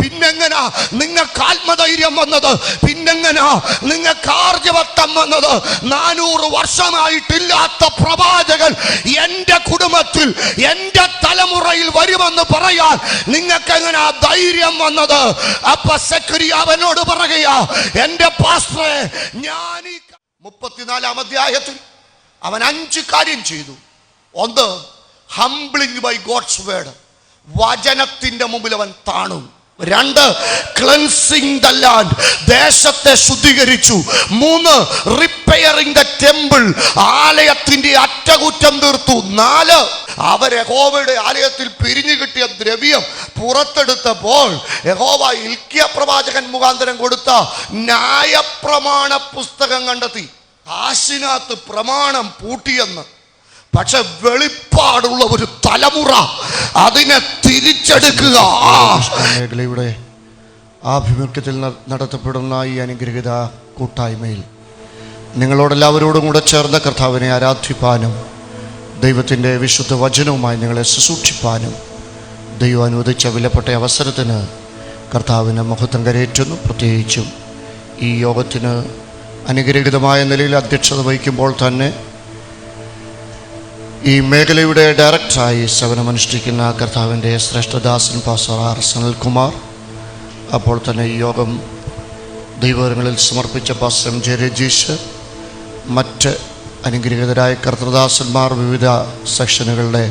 പിന്നെങ്ങനാ നിങ്ങൾക്ക് ആത്മധൈര്യം വന്നത്? പിന്നെങ്ങനാ നിങ്ങൾക്ക് ആർജവത്വം വന്നത്? 400 വർഷമായിട്ടില്ലാത്ത പ്രവാചകൻ എൻ്റെ കുടുംബത്തിൽ, എൻ്റെ തലമുറയിൽ വരുമെന്ന് പറയാൻ നിങ്ങൾക്ക് എങ്ങനാ ധൈര്യം വന്നത്? അപ്പൊ സെക്രിയാവനോട് പറയുക, എൻ്റെ പാസ്റ്ററെ, ഞാൻ 34-ാം അധ്യായത്തിൽ അവൻ 5 കാര്യം ചെയ്തു. 1, ഹംബ്ലിംഗ് ബൈ ഗോഡ്സ് വേർഡ്, വചനത്തിന്റെ മുമ്പിൽ അവൻ താണു. 2, ക്ലെൻസിംഗ് ദ ലാൻഡ്, ദേശത്തെ ശുദ്ധീകരിച്ചു. 3, റിപ്പയറിംഗ് ദ ടെമ്പിൾ, ആലയത്തിന്റെ അറ്റകുറ്റം തീർത്തു. 4, അവർ യഹോവയുടെ ആലയത്തിൽ പിരിഞ്ഞു കിട്ടിയ ദ്രവ്യം പുറത്തെടുത്തപ്പോൾ യഹോവ ഇൽക്കിയ പ്രവാചകൻ മുഖാന്തരം കൊടുത്ത ന്യായപ്രമാണ പുസ്തകം കണ്ടെത്തി. കാശിനകത്ത് പ്രമാണം പൂട്ടിയെന്ന്. പക്ഷെ വെളിപ്പാടുള്ള ഒരു തലമുറ അതിനെ തിരിച്ചെടുക്കുക. മേഖലയുടെ ആഭിമുഖ്യത്തിൽ നടത്തപ്പെടുന്ന ഈ അനുഗ്രഹീത കൂട്ടായ്മയിൽ നിങ്ങളോടെല്ലാവരോടും കൂടെ ചേർന്ന് കർത്താവിനെ ആരാധിപ്പാനും ദൈവത്തിൻ്റെ വിശുദ്ധ വചനവുമായി നിങ്ങളെ ശുശ്രൂഷിപ്പാനും ദൈവം അനുവദിച്ച വിലപ്പെട്ട അവസരത്തിന് കർത്താവിന് മഹത്വം കരയേറ്റുന്നു. പ്രത്യേകിച്ചും ഈ യോഗത്തിന് അനുഗ്രഹീതമായ നിലയിൽ അധ്യക്ഷത വഹിക്കുമ്പോൾ തന്നെ ഈ മേഖലയുടെ ഡയറക്ടറായി സേവനമനുഷ്ഠിക്കുന്ന കർത്താവിൻ്റെ ശ്രേഷ്ഠദാസൻ പാസ്റ്റർ ആർ സനൽകുമാർ, അപ്പോൾ തന്നെ ഈ യോഗം ദൈവങ്ങളിൽ സമർപ്പിച്ച പാസ്റ്റർ എം ജെ രജീഷ്, മറ്റ് അനുഗ്രഹീതരായ കർത്തൃദാസന്മാർ, വിവിധ സെക്ഷനുകളുടെ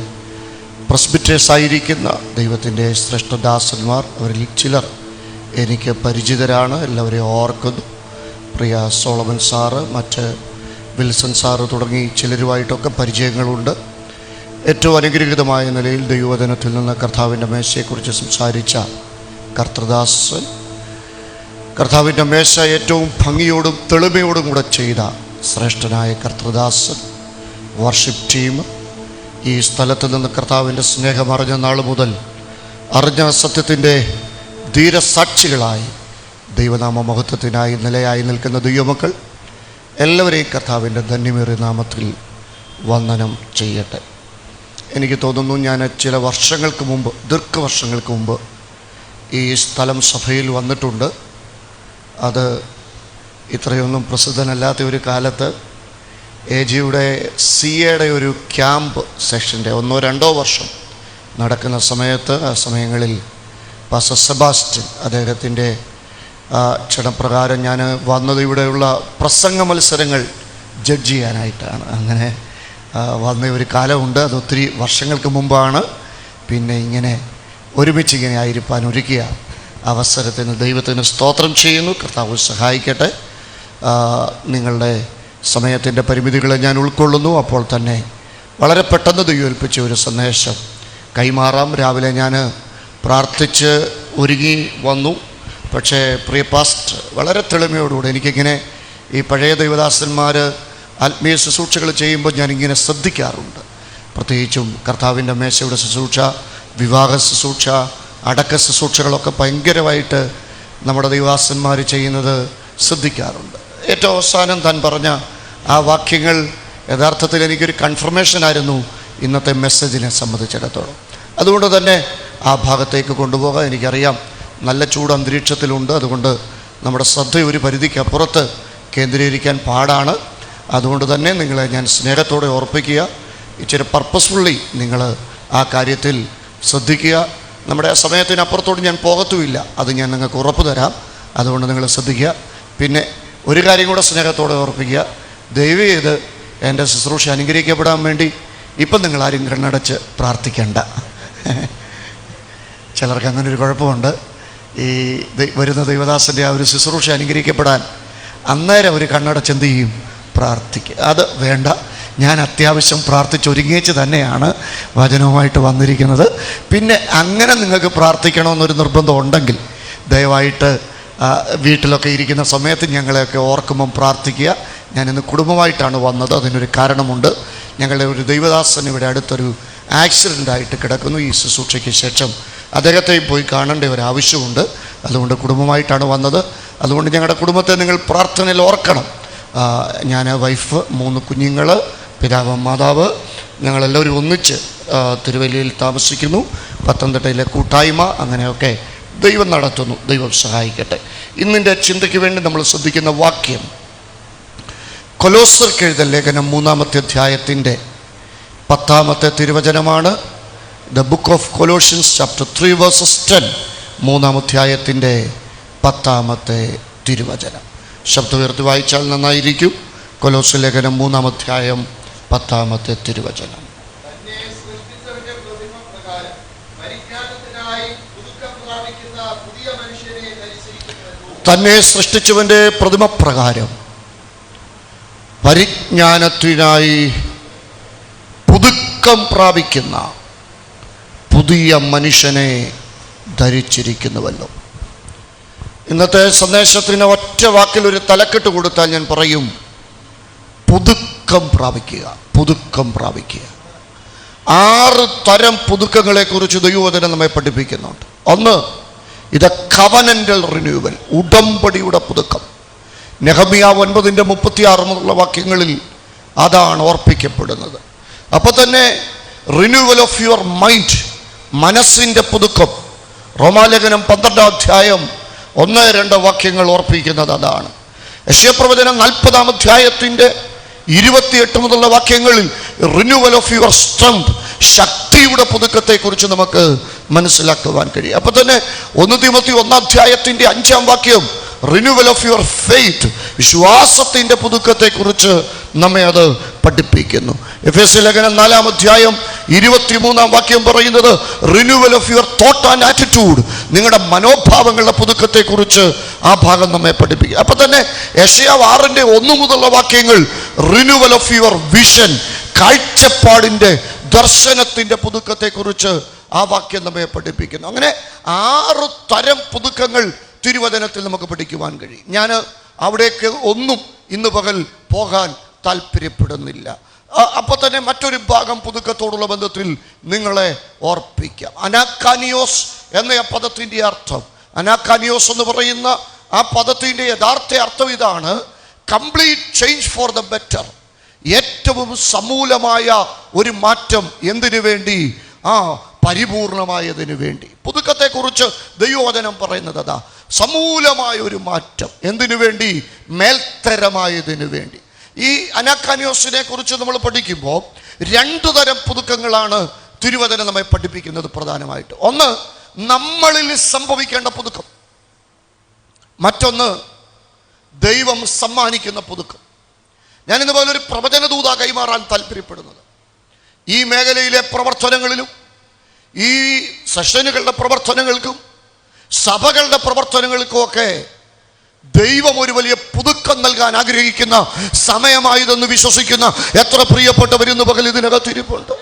പ്രസ്ബിറ്റേഴ്സായിരിക്കുന്ന ദൈവത്തിൻ്റെ ശ്രേഷ്ഠദാസന്മാർ, അവരിൽ ചിലർ എനിക്ക് പരിചിതരാണ്, എല്ലാവരെയും ഓർക്കുന്നു. പ്രിയ സോളമൻ സാറ്, മറ്റ് വിൽസൺ സാറ് തുടങ്ങി ചിലരുമായിട്ടൊക്കെ പരിചയങ്ങളുണ്ട്. ഏറ്റവും അനുഗ്രഹീതമായ നിലയിൽ ദൈവവചനത്തിൽ നിന്ന് കർത്താവിൻ്റെ മേശയെക്കുറിച്ച് സംസാരിച്ച കർത്തൃദാസൻ, കർത്താവിൻ്റെ മേശ ഏറ്റവും ഭംഗിയോടും തെളിമയോടും കൂടെ ചെയ്ത ശ്രേഷ്ഠനായ കർത്തൃദാസൻ, വർഷിപ്പ് ടീം, ഈ സ്ഥലത്ത് നിന്ന് കർത്താവിൻ്റെ സ്നേഹം അറിഞ്ഞ നാൾ മുതൽ അറിഞ്ഞ സത്യത്തിൻ്റെ ധീരസാക്ഷികളായി ദൈവനാമ മഹത്വത്തിനായി നിലയായി നിൽക്കുന്ന ദൈവമക്കൾ എല്ലാവരെയും കർത്താവിൻ്റെ ധന്യമേറിയ നാമത്തിൽ വന്ദനം ചെയ്യട്ടെ. എനിക്ക് തോന്നുന്നു ഞാൻ ചില വർഷങ്ങൾക്ക് മുമ്പ്, ദീർഘവർഷങ്ങൾക്ക് മുമ്പ് ഈ സ്ഥലം സഭയിൽ വന്നിട്ടുണ്ട്. അത് ഇത്രയൊന്നും പ്രസിദ്ധനല്ലാത്ത ഒരു കാലത്ത് AGയുടെ CAയുടെ ഒരു ക്യാമ്പ് സെക്ഷൻ്റെ 1-2 വർഷം നടക്കുന്ന സമയത്ത്, ആ സമയങ്ങളിൽ പാസ്റ്റർ സെബാസ്റ്റ്യൻ അദ്ദേഹത്തിൻ്റെ ക്ഷണപ്രകാരം ഞാൻ വന്നത് ഇവിടെയുള്ള പ്രസംഗ മത്സരങ്ങൾ ജഡ്ജ് ചെയ്യാനായിട്ടാണ്. അങ്ങനെ വന്ന ഒരു കാലമുണ്ട്. അത് ഒത്തിരി വർഷങ്ങൾക്ക് മുമ്പാണ്. പിന്നെ ഇങ്ങനെ ഒരുമിച്ച് ഇങ്ങനെ ആയിരിക്കാൻ ഒരുക്കിയ അവസരത്തിന് ദൈവത്തിന് സ്തോത്രം ചെയ്യുന്നു. കർത്താവ് സഹായിക്കട്ടെ. നിങ്ങളുടെ സമയത്തിൻ്റെ പരിമിതികളെ ഞാൻ ഉൾക്കൊള്ളുന്നു. അപ്പോൾ തന്നെ വളരെ പെട്ടെന്ന് ദൈവം ഏൽപ്പിച്ച ഒരു സന്ദേശം കൈമാറാം. രാവിലെ ഞാൻ പ്രാർത്ഥിച്ച് ഒരുങ്ങി വന്നു. പക്ഷേ പ്രിയ പാസ്റ്റർ വളരെ തെളിമയോടുകൂടെ, എനിക്കിങ്ങനെ ഈ പഴയ ദൈവദാസന്മാർ ആത്മീയ ശുശ്രൂഷകൾ ചെയ്യുമ്പോൾ ഞാനിങ്ങനെ ശ്രദ്ധിക്കാറുണ്ട്. പ്രത്യേകിച്ചും കർത്താവിൻ്റെ മേശയുടെ ശുശ്രൂഷ, വിവാഹ ശുശ്രൂഷ, അടക്ക ശുശ്രൂഷകളൊക്കെ ഭയങ്കരമായിട്ട് നമ്മുടെ ദൈവദാസന്മാർ ചെയ്യുന്നത് ശ്രദ്ധിക്കാറുണ്ട്. ഏറ്റവും അവസാനം താൻ പറഞ്ഞ ആ വാക്യങ്ങൾ യഥാർത്ഥത്തിൽ എനിക്കൊരു കൺഫർമേഷനായിരുന്നു ഇന്നത്തെ മെസ്സേജിനെ സംബന്ധിച്ചിടത്തോളം. അതുകൊണ്ട് തന്നെ ആ ഭാഗത്തേക്ക് കൊണ്ടുപോകാൻ എനിക്കറിയാം നല്ല ചൂട് അന്തരീക്ഷത്തിലുണ്ട്. അതുകൊണ്ട് നമ്മുടെ ശ്രദ്ധ ഒരു പരിധിക്കപ്പുറത്ത് കേന്ദ്രീകരിക്കാൻ പാടാണ്. അതുകൊണ്ട് തന്നെ നിങ്ങളെ ഞാൻ സ്നേഹത്തോടെ ഓർപ്പിക്കുക, ഇച്ചിരി പർപ്പസ്ഫുള്ളി നിങ്ങൾ ആ കാര്യത്തിൽ ശ്രദ്ധിക്കുക. നമ്മുടെ ആ സമയത്തിനപ്പുറത്തോട് ഞാൻ പോകത്തുമില്ല, അത് ഞാൻ നിങ്ങൾക്ക് ഉറപ്പ് തരാം. അതുകൊണ്ട് നിങ്ങൾ ശ്രദ്ധിക്കുക. പിന്നെ ഒരു കാര്യം കൂടെ സ്നേഹത്തോടെ ഓർപ്പിക്കുക, ദയവ് ചെയ്ത് എൻ്റെ ശുശ്രൂഷ അനുഗ്രഹിക്കപ്പെടാൻ വേണ്ടി ഇപ്പം നിങ്ങളാരും കണ്ണടച്ച് പ്രാർത്ഥിക്കേണ്ട. ചിലർക്ക് അങ്ങനെ ഒരു കുഴപ്പമുണ്ട്. ഈ വരുന്ന ദൈവദാസൻ്റെ ആ ഒരു ശുശ്രൂഷ അനുഗ്രഹിക്കപ്പെടാൻ അന്നേരം ഒരു കണ്ണടച്ച് എന്ത് ചെയ്യും? പ്രാർത്ഥിക്കുക. അത് വേണ്ട. ഞാൻ അത്യാവശ്യം പ്രാർത്ഥിച്ചൊരുങ്ങിച്ച് തന്നെയാണ് വചനവുമായിട്ട് വന്നിരിക്കുന്നത്. പിന്നെ അങ്ങനെ നിങ്ങൾക്ക് പ്രാർത്ഥിക്കണമെന്നൊരു നിർബന്ധം ഉണ്ടെങ്കിൽ ദയവായിട്ട് വീട്ടിലൊക്കെ ഇരിക്കുന്ന സമയത്ത് ഞങ്ങളെയൊക്കെ ഓർക്കുമ്പം പ്രാർത്ഥിക്കുക. ഞാനിന്ന് കുടുംബമായിട്ടാണ് വന്നത്. അതിനൊരു കാരണമുണ്ട്. ഞങ്ങളുടെ ഒരു ദൈവദാസൻ ഇവിടെ അടുത്തൊരു ആക്സിഡൻ്റായിട്ട് കിടക്കുന്നു. ഈ ശുശ്രൂഷയ്ക്ക് ശേഷം അദ്ദേഹത്തെ പോയി കാണേണ്ട ഒരു ആവശ്യമുണ്ട്. അതുകൊണ്ട് കുടുംബമായിട്ടാണ് വന്നത്. അതുകൊണ്ട് ഞങ്ങളുടെ കുടുംബത്തെ നിങ്ങൾ പ്രാർത്ഥനയിൽ ഓർക്കണം. ഞാൻ, വൈഫ്, 3 കുഞ്ഞുങ്ങൾ, പിതാവ്, മാതാവ്, ഞങ്ങളെല്ലാവരും ഒന്നിച്ച് തിരുവല്ലയിൽ താമസിക്കുന്നു. പത്തനംതിട്ടയിലെ കൂട്ടായ്മ, അങ്ങനെയൊക്കെ ദൈവം നടത്തുന്നു. ദൈവം സഹായിക്കട്ടെ. ഇന്നിൻ്റെ ചിന്തയ്ക്ക് വേണ്ടി നമ്മൾ ശ്രദ്ധിക്കുന്ന വാക്യം കൊലോസ്യർക്ക് എഴുതിയ ലേഖനം 3-ാമത്തെ അധ്യായത്തിൻ്റെ 10-ാമത്തെ തിരുവചനമാണ്. The book of Colossians chapter 3 verses 10, 3-ാം അധ്യായത്തിൻ്റെ 10-ാമത്തെ തിരുവചനം. ശബ്ദമുയർത്തി വായിച്ചാൽ നന്നായിരിക്കും. കൊലോസ്യ ലേഖനം 3-ാം അധ്യായം 10-ാമത്തെ തിരുവചനം. തന്നെ സൃഷ്ടിച്ചവൻ്റെ പ്രതിമപ്രകാരം പരിജ്ഞാനത്തിനായി പുതുക്കം പ്രാപിക്കുന്ന പുതിയ മനുഷ്യനെ ധരിച്ചിരിക്കുന്നുവല്ലോ. ഇന്നത്തെ സന്ദേശത്തിന് ഒറ്റ വാക്കിൽ ഒരു തലക്കെട്ട് കൊടുത്താൽ ഞാൻ പറയും, പുതുക്കം പ്രാപിക്കുക. പുതുക്കം പ്രാപിക്കുക. 6 തരം പുതുക്കങ്ങളെക്കുറിച്ച് ദൈവവചനം നമ്മെ പഠിപ്പിക്കുന്നുണ്ട്. ഒന്ന്, ഇത് കവനൻ്റൽ റിന്യൂവൽ, ഉടമ്പടിയുടെ പുതുക്കം. നെഹമ്യാ 9:36 മുതലുള്ള വാക്യങ്ങളിൽ അതാണ് ഓർപ്പിക്കപ്പെടുന്നത്. അപ്പോൾ തന്നെ റിന്യൂവൽ ഓഫ് യുവർ മൈൻഡ്, മനസ്സിൻ്റെ പുതുക്കം. റോമാലേഖനം 12-ാം അധ്യായം 1-2 വാക്യങ്ങൾ ഓർപ്പിക്കുന്നത് അതാണ്. യെശയ്യാപ്രവചനം 40-ാം അധ്യായത്തിൻ്റെ 28 മുതലുള്ള വാക്യങ്ങളിൽ റിന്യൂവൽ ഓഫ് യുവർ സ്ട്രെങ്ത്, ശക്തിയുടെ പുതുക്കത്തെക്കുറിച്ച് നമുക്ക് മനസ്സിലാക്കുവാൻ കഴിയും. അപ്പോൾ തന്നെ 1 തിമോത്തി 1-ാം അധ്യായത്തിൻ്റെ 5-ാം വാക്യം റിന്യൂവൽ ഓഫ് യുവർ ഫെയ്ത്ത്, വിശ്വാസത്തിൻ്റെ പുതുക്കത്തെക്കുറിച്ച് നമ്മെ അത് പഠിപ്പിക്കുന്നു. എഫേസ്യ ലേഖനം 4-ാം അധ്യായം 23-ാം വാക്യം പറയുന്നത് renewal of your thought and attitude, നിങ്ങളുടെ മനോഭാവങ്ങളുടെ പുതുക്കത്തെക്കുറിച്ച് ആ ഭാഗം നമ്മെ പഠിപ്പിക്കുക. അപ്പം തന്നെ യെശയ്യാ 6:1 മുതലുള്ള വാക്യങ്ങൾ റിന്യൂവൽ ഓഫ് യുവർ വിഷൻ, കാഴ്ചപ്പാടിൻ്റെ ദർശനത്തിൻ്റെ പുതുക്കത്തെക്കുറിച്ച് ആ വാക്യം നമ്മെ പഠിപ്പിക്കുന്നു. അങ്ങനെ 6 തരം പുതുക്കങ്ങൾ തിരുവചനത്തിൽ നമുക്ക് പഠിക്കുവാൻ കഴിയും. ഞാൻ അവിടേക്ക് ഒന്നും ഇന്ന് പകൽ പോകാൻ താല്പര്യപ്പെടുന്നില്ല. അപ്പോൾ തന്നെ മറ്റൊരു ഭാഗം പുതുക്കത്തോടുള്ള ബന്ധത്തിൽ നിങ്ങളെ ഓർപ്പിക്കാം. അനാക്കാനിയോസ് എന്ന ആ പദത്തിൻ്റെ അർത്ഥം, അനാക്കാനിയോസ് എന്ന് പറയുന്ന ആ പദത്തിൻ്റെ യഥാർത്ഥ അർത്ഥം ഇതാണ്: complete change for the better. ഏറ്റവും സമൂലമായ ഒരു മാറ്റം. എന്തിനു വേണ്ടി? പരിപൂർണമായതിനു വേണ്ടി. പുതുക്കത്തെക്കുറിച്ച് ദൈവവചനം പറയുന്നത് അതാ, സമൂലമായ ഒരു മാറ്റം. എന്തിനു വേണ്ടി? മേൽത്തരമായതിനു വേണ്ടി. ഈ അനാക്കാനിയോസിനെ കുറിച്ച് നമ്മൾ പഠിക്കുമ്പോൾ 2 തരം പുതുക്കങ്ങളാണ് തിരുവചനം നമ്മെ പഠിപ്പിക്കുന്നത് പ്രധാനമായിട്ട്. ഒന്ന്, നമ്മളിൽ സംഭവിക്കേണ്ട പുതുക്കം. മറ്റൊന്ന്, ദൈവം സമ്മാനിക്കുന്ന പുതുക്കം. ഞാൻ ഇന്ന് പോലെ ഒരു പ്രവചന ദൂത കൈമാറാൻ താല്പര്യപ്പെടുന്നത്, ഈ മേഖലയിലെ പ്രവർത്തനങ്ങളിലും ഈ സെഷനുകളുടെ പ്രവർത്തനങ്ങൾക്കും സഭകളുടെ പ്രവർത്തനങ്ങൾക്കുമൊക്കെ ദൈവം ഒരു വലിയ പുതുക്കം നൽകാൻ ആഗ്രഹിക്കുന്ന സമയമായതെന്ന് വിശ്വസിക്കുന്ന എത്ര പ്രിയപ്പെട്ടവരിന്ന് പകൽ ഇതിനകത്ത് ഇരിപ്പുണ്ട്.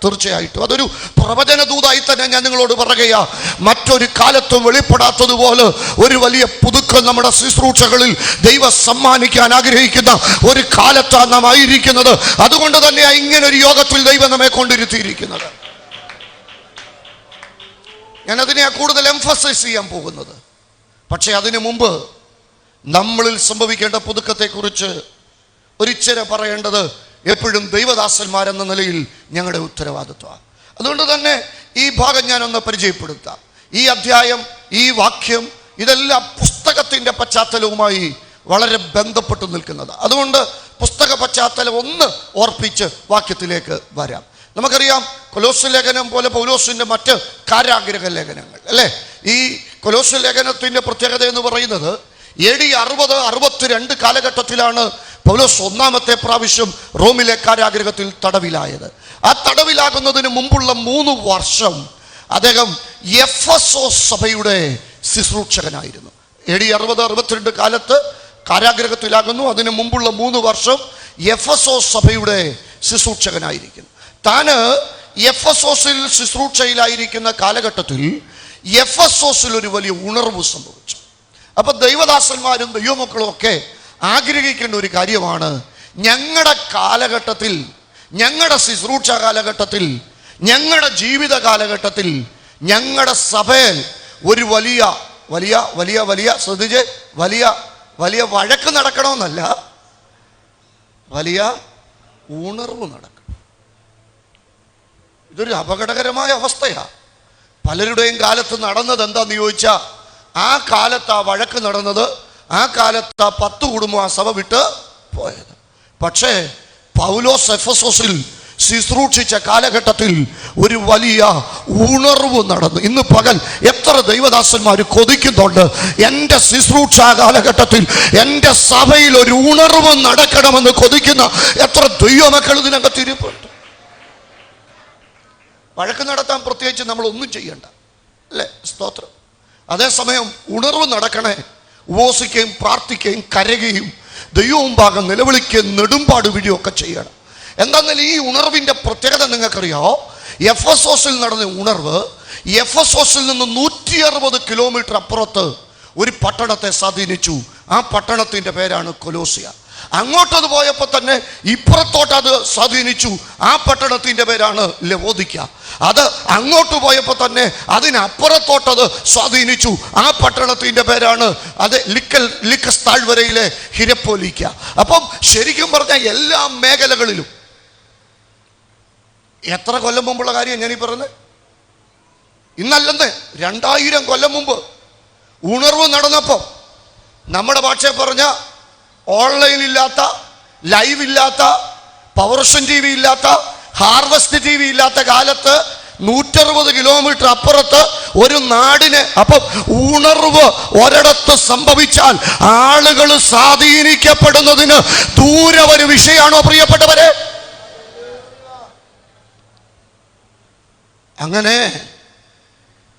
തീർച്ചയായിട്ടും അതൊരു പ്രവചന ദൂതായി തന്നെ ഞാൻ നിങ്ങളോട് പറയുക. മറ്റൊരു കാലത്തും വെളിപ്പെടാത്തതുപോലെ ഒരു വലിയ പുതുക്കം നമ്മുടെ ശുശ്രൂഷകളിൽ ദൈവം സമ്മാനിക്കാൻ ആഗ്രഹിക്കുന്ന ഒരു കാലത്താണ് നാം ആയിരിക്കുന്നത്. അതുകൊണ്ട് തന്നെയാണ് ഇങ്ങനൊരു യോഗത്തിൽ ദൈവം നമ്മെ കൊണ്ടിരുത്തിയിരിക്കുന്നത്. ഞാനതിനെ കൂടുതൽ എംഫസൈസ് ചെയ്യാൻ പോകുന്നത്. പക്ഷേ അതിനു മുമ്പ് നമ്മളിൽ സംഭവിക്കേണ്ട പുതുക്കത്തെക്കുറിച്ച് ഒരിച്ചിരി പറയേണ്ടത് എപ്പോഴും ദൈവദാസന്മാരെന്ന നിലയിൽ ഞങ്ങളുടെ ഉത്തരവാദിത്വമാണ്. അതുകൊണ്ട് തന്നെ ഈ ഭാഗം ഞാനൊന്ന് പരിചയപ്പെടുത്താം. ഈ അധ്യായം, ഈ വാക്യം, ഇതെല്ലാം പുസ്തകത്തിൻ്റെ പശ്ചാത്തലവുമായി വളരെ ബന്ധപ്പെട്ട് നിൽക്കുന്നത്. അതുകൊണ്ട് പുസ്തക പശ്ചാത്തലം ഒന്ന് ഓർപ്പിച്ച് വാക്യത്തിലേക്ക് വരാം. നമുക്കറിയാം, കൊലോസ്യ ലേഖനം പോലെ പൗലോസിൻ്റെ മറ്റ് കാരാഗ്രഹ ലേഖനങ്ങൾ അല്ലേ. ഈ കൊലോസ്യ ലേഖനത്തിൻ്റെ പ്രത്യേകത എന്ന് പറയുന്നത് AD 60-62 കാലഘട്ടത്തിലാണ് പൗലോസ് 1-ാമത്തെ പ്രാവശ്യം റോമിലെ കാരാഗ്രഹത്തിൽ തടവിലായത്. ആ തടവിലാകുന്നതിന് മുമ്പുള്ള 3 വർഷം അദ്ദേഹം എഫെസോസ് സഭയുടെ ശുശ്രൂഷകനായിരുന്നു. AD 60-62 കാലത്ത് കാരാഗ്രഹത്തിലാകുന്നു. അതിന് മുമ്പുള്ള 3 വർഷം എഫെസോസ് സഭയുടെ ശുശ്രൂഷകനായിരിക്കുന്നു. താന് എഫെസോസിൽ ശുശ്രൂഷയിലായിരിക്കുന്ന കാലഘട്ടത്തിൽ എഫെസോസിൽ ഒരു വലിയ ഉണർവ് സംഭവിച്ചു. അപ്പൊ ദൈവദാസന്മാരും ദൈവമക്കളും ഒക്കെ ആഗ്രഹിക്കേണ്ട ഒരു കാര്യമാണ്, ഞങ്ങളുടെ കാലഘട്ടത്തിൽ, ഞങ്ങളുടെ ശുശ്രൂഷ കാലഘട്ടത്തിൽ, ഞങ്ങളുടെ ജീവിത കാലഘട്ടത്തിൽ, ഞങ്ങളുടെ സഭയിൽ ഒരു വലിയ വലിയ വലിയ വലിയ ശ്രദ്ധിച്ച് വലിയ വലിയ വഴക്ക് നടക്കണമെന്നല്ല, വലിയ ഉണർവ് നടക്കണം. ഇതൊരു അപകടകരമായ അവസ്ഥയാണ്. പലരുടെയും കാലത്ത് നടന്നത് എന്താന്ന് ചോദിച്ചാൽ, ആ കാലത്ത് ആ വഴക്ക് നടന്നത്, ആ കാലത്ത് ആ 10 കുടുംബം ആ സഭ വിട്ട് പോയത്. പക്ഷേ പൗലോസ് എഫെസോസിൽ ശുശ്രൂഷിച്ച കാലഘട്ടത്തിൽ ഒരു വലിയ ഉണർവ് നടന്നു. ഇന്ന് പകൽ എത്ര ദൈവദാസന്മാർ കൊതിക്കുന്നുണ്ട്, എൻ്റെ ശുശ്രൂഷ കാലഘട്ടത്തിൽ എൻ്റെ സഭയിൽ ഒരു ഉണർവ് നടക്കണമെന്ന് കൊതിക്കുന്ന എത്ര ദൈവമക്കൾ ഇതിനകത്ത് ഇരിപ്പുണ്ട്. വഴക്ക് നടത്താൻ പ്രത്യേകിച്ച് നമ്മൾ ഒന്നും ചെയ്യണ്ട, അല്ലേ? സ്തോത്രം. അതേസമയം ഉണർവ് നടക്കണേ. ഉപവസിക്കുകയും പ്രാർത്ഥിക്കുകയും കരയുകയും ദൈവവും ഭാഗം നിലവിളിക്കുകയും നെടുമ്പാട് വിടിയൊക്കെ ചെയ്യണം. എന്താണെന്നാൽ ഈ ഉണർവിൻ്റെ പ്രത്യേകത നിങ്ങൾക്കറിയാമോ? എഫെസോസിൽ നടന്ന ഉണർവ് എഫെസോസിൽ നിന്ന് 160 കിലോമീറ്റർ അപ്പുറത്ത് ഒരു പട്ടണത്തെ സ്വാധീനിച്ചു. ആ പട്ടണത്തിൻ്റെ പേരാണ് കൊലോസിയ. അങ്ങോട്ടത് പോയപ്പോൾ തന്നെ ഇപ്പുറത്തോട്ട് അത് സ്വാധീനിച്ചു. ആ പട്ടണത്തിൻ്റെ പേരാണ് ലവോദിക്ക. അത് അങ്ങോട്ട് പോയപ്പോൾ തന്നെ അതിനപ്പുറത്തോട്ടത് സ്വാധീനിച്ചു. ആ പട്ടണത്തിൻ്റെ പേരാണ് അത് ലിക്കസ് താഴ്വരയിലെ ഹിരപ്പോലിക്ക. അപ്പം ശരിക്കും പറഞ്ഞാൽ എല്ലാ മേഖലകളിലും, എത്ര കൊല്ലം മുമ്പുള്ള കാര്യം ഞാനീ പറഞ്ഞത്? ഇന്നല്ലെന്ന് 2000 കൊല്ലം മുമ്പ് ഉണർവ് നടന്നപ്പോൾ, നമ്മുടെ ഭാഷയെ പറഞ്ഞ ഓൺലൈൻ ഇല്ലാത്ത, ലൈവ് ഇല്ലാത്ത, പവർഷൻ TV ഇല്ലാത്ത, ഹാർവസ്റ്റ് TV ഇല്ലാത്ത കാലത്ത് 160 കിലോമീറ്റർ അപ്പുറത്ത് ഒരു നാടിന്, അപ്പം ഉണർവ് ഒരിടത്ത് സംഭവിച്ചാൽ ആളുകൾ സ്വാധീനിക്കപ്പെടുന്നതിന് ദൂരെ ഒരു വിഷയമാണോ പ്രിയപ്പെട്ടവരെ? അങ്ങനെ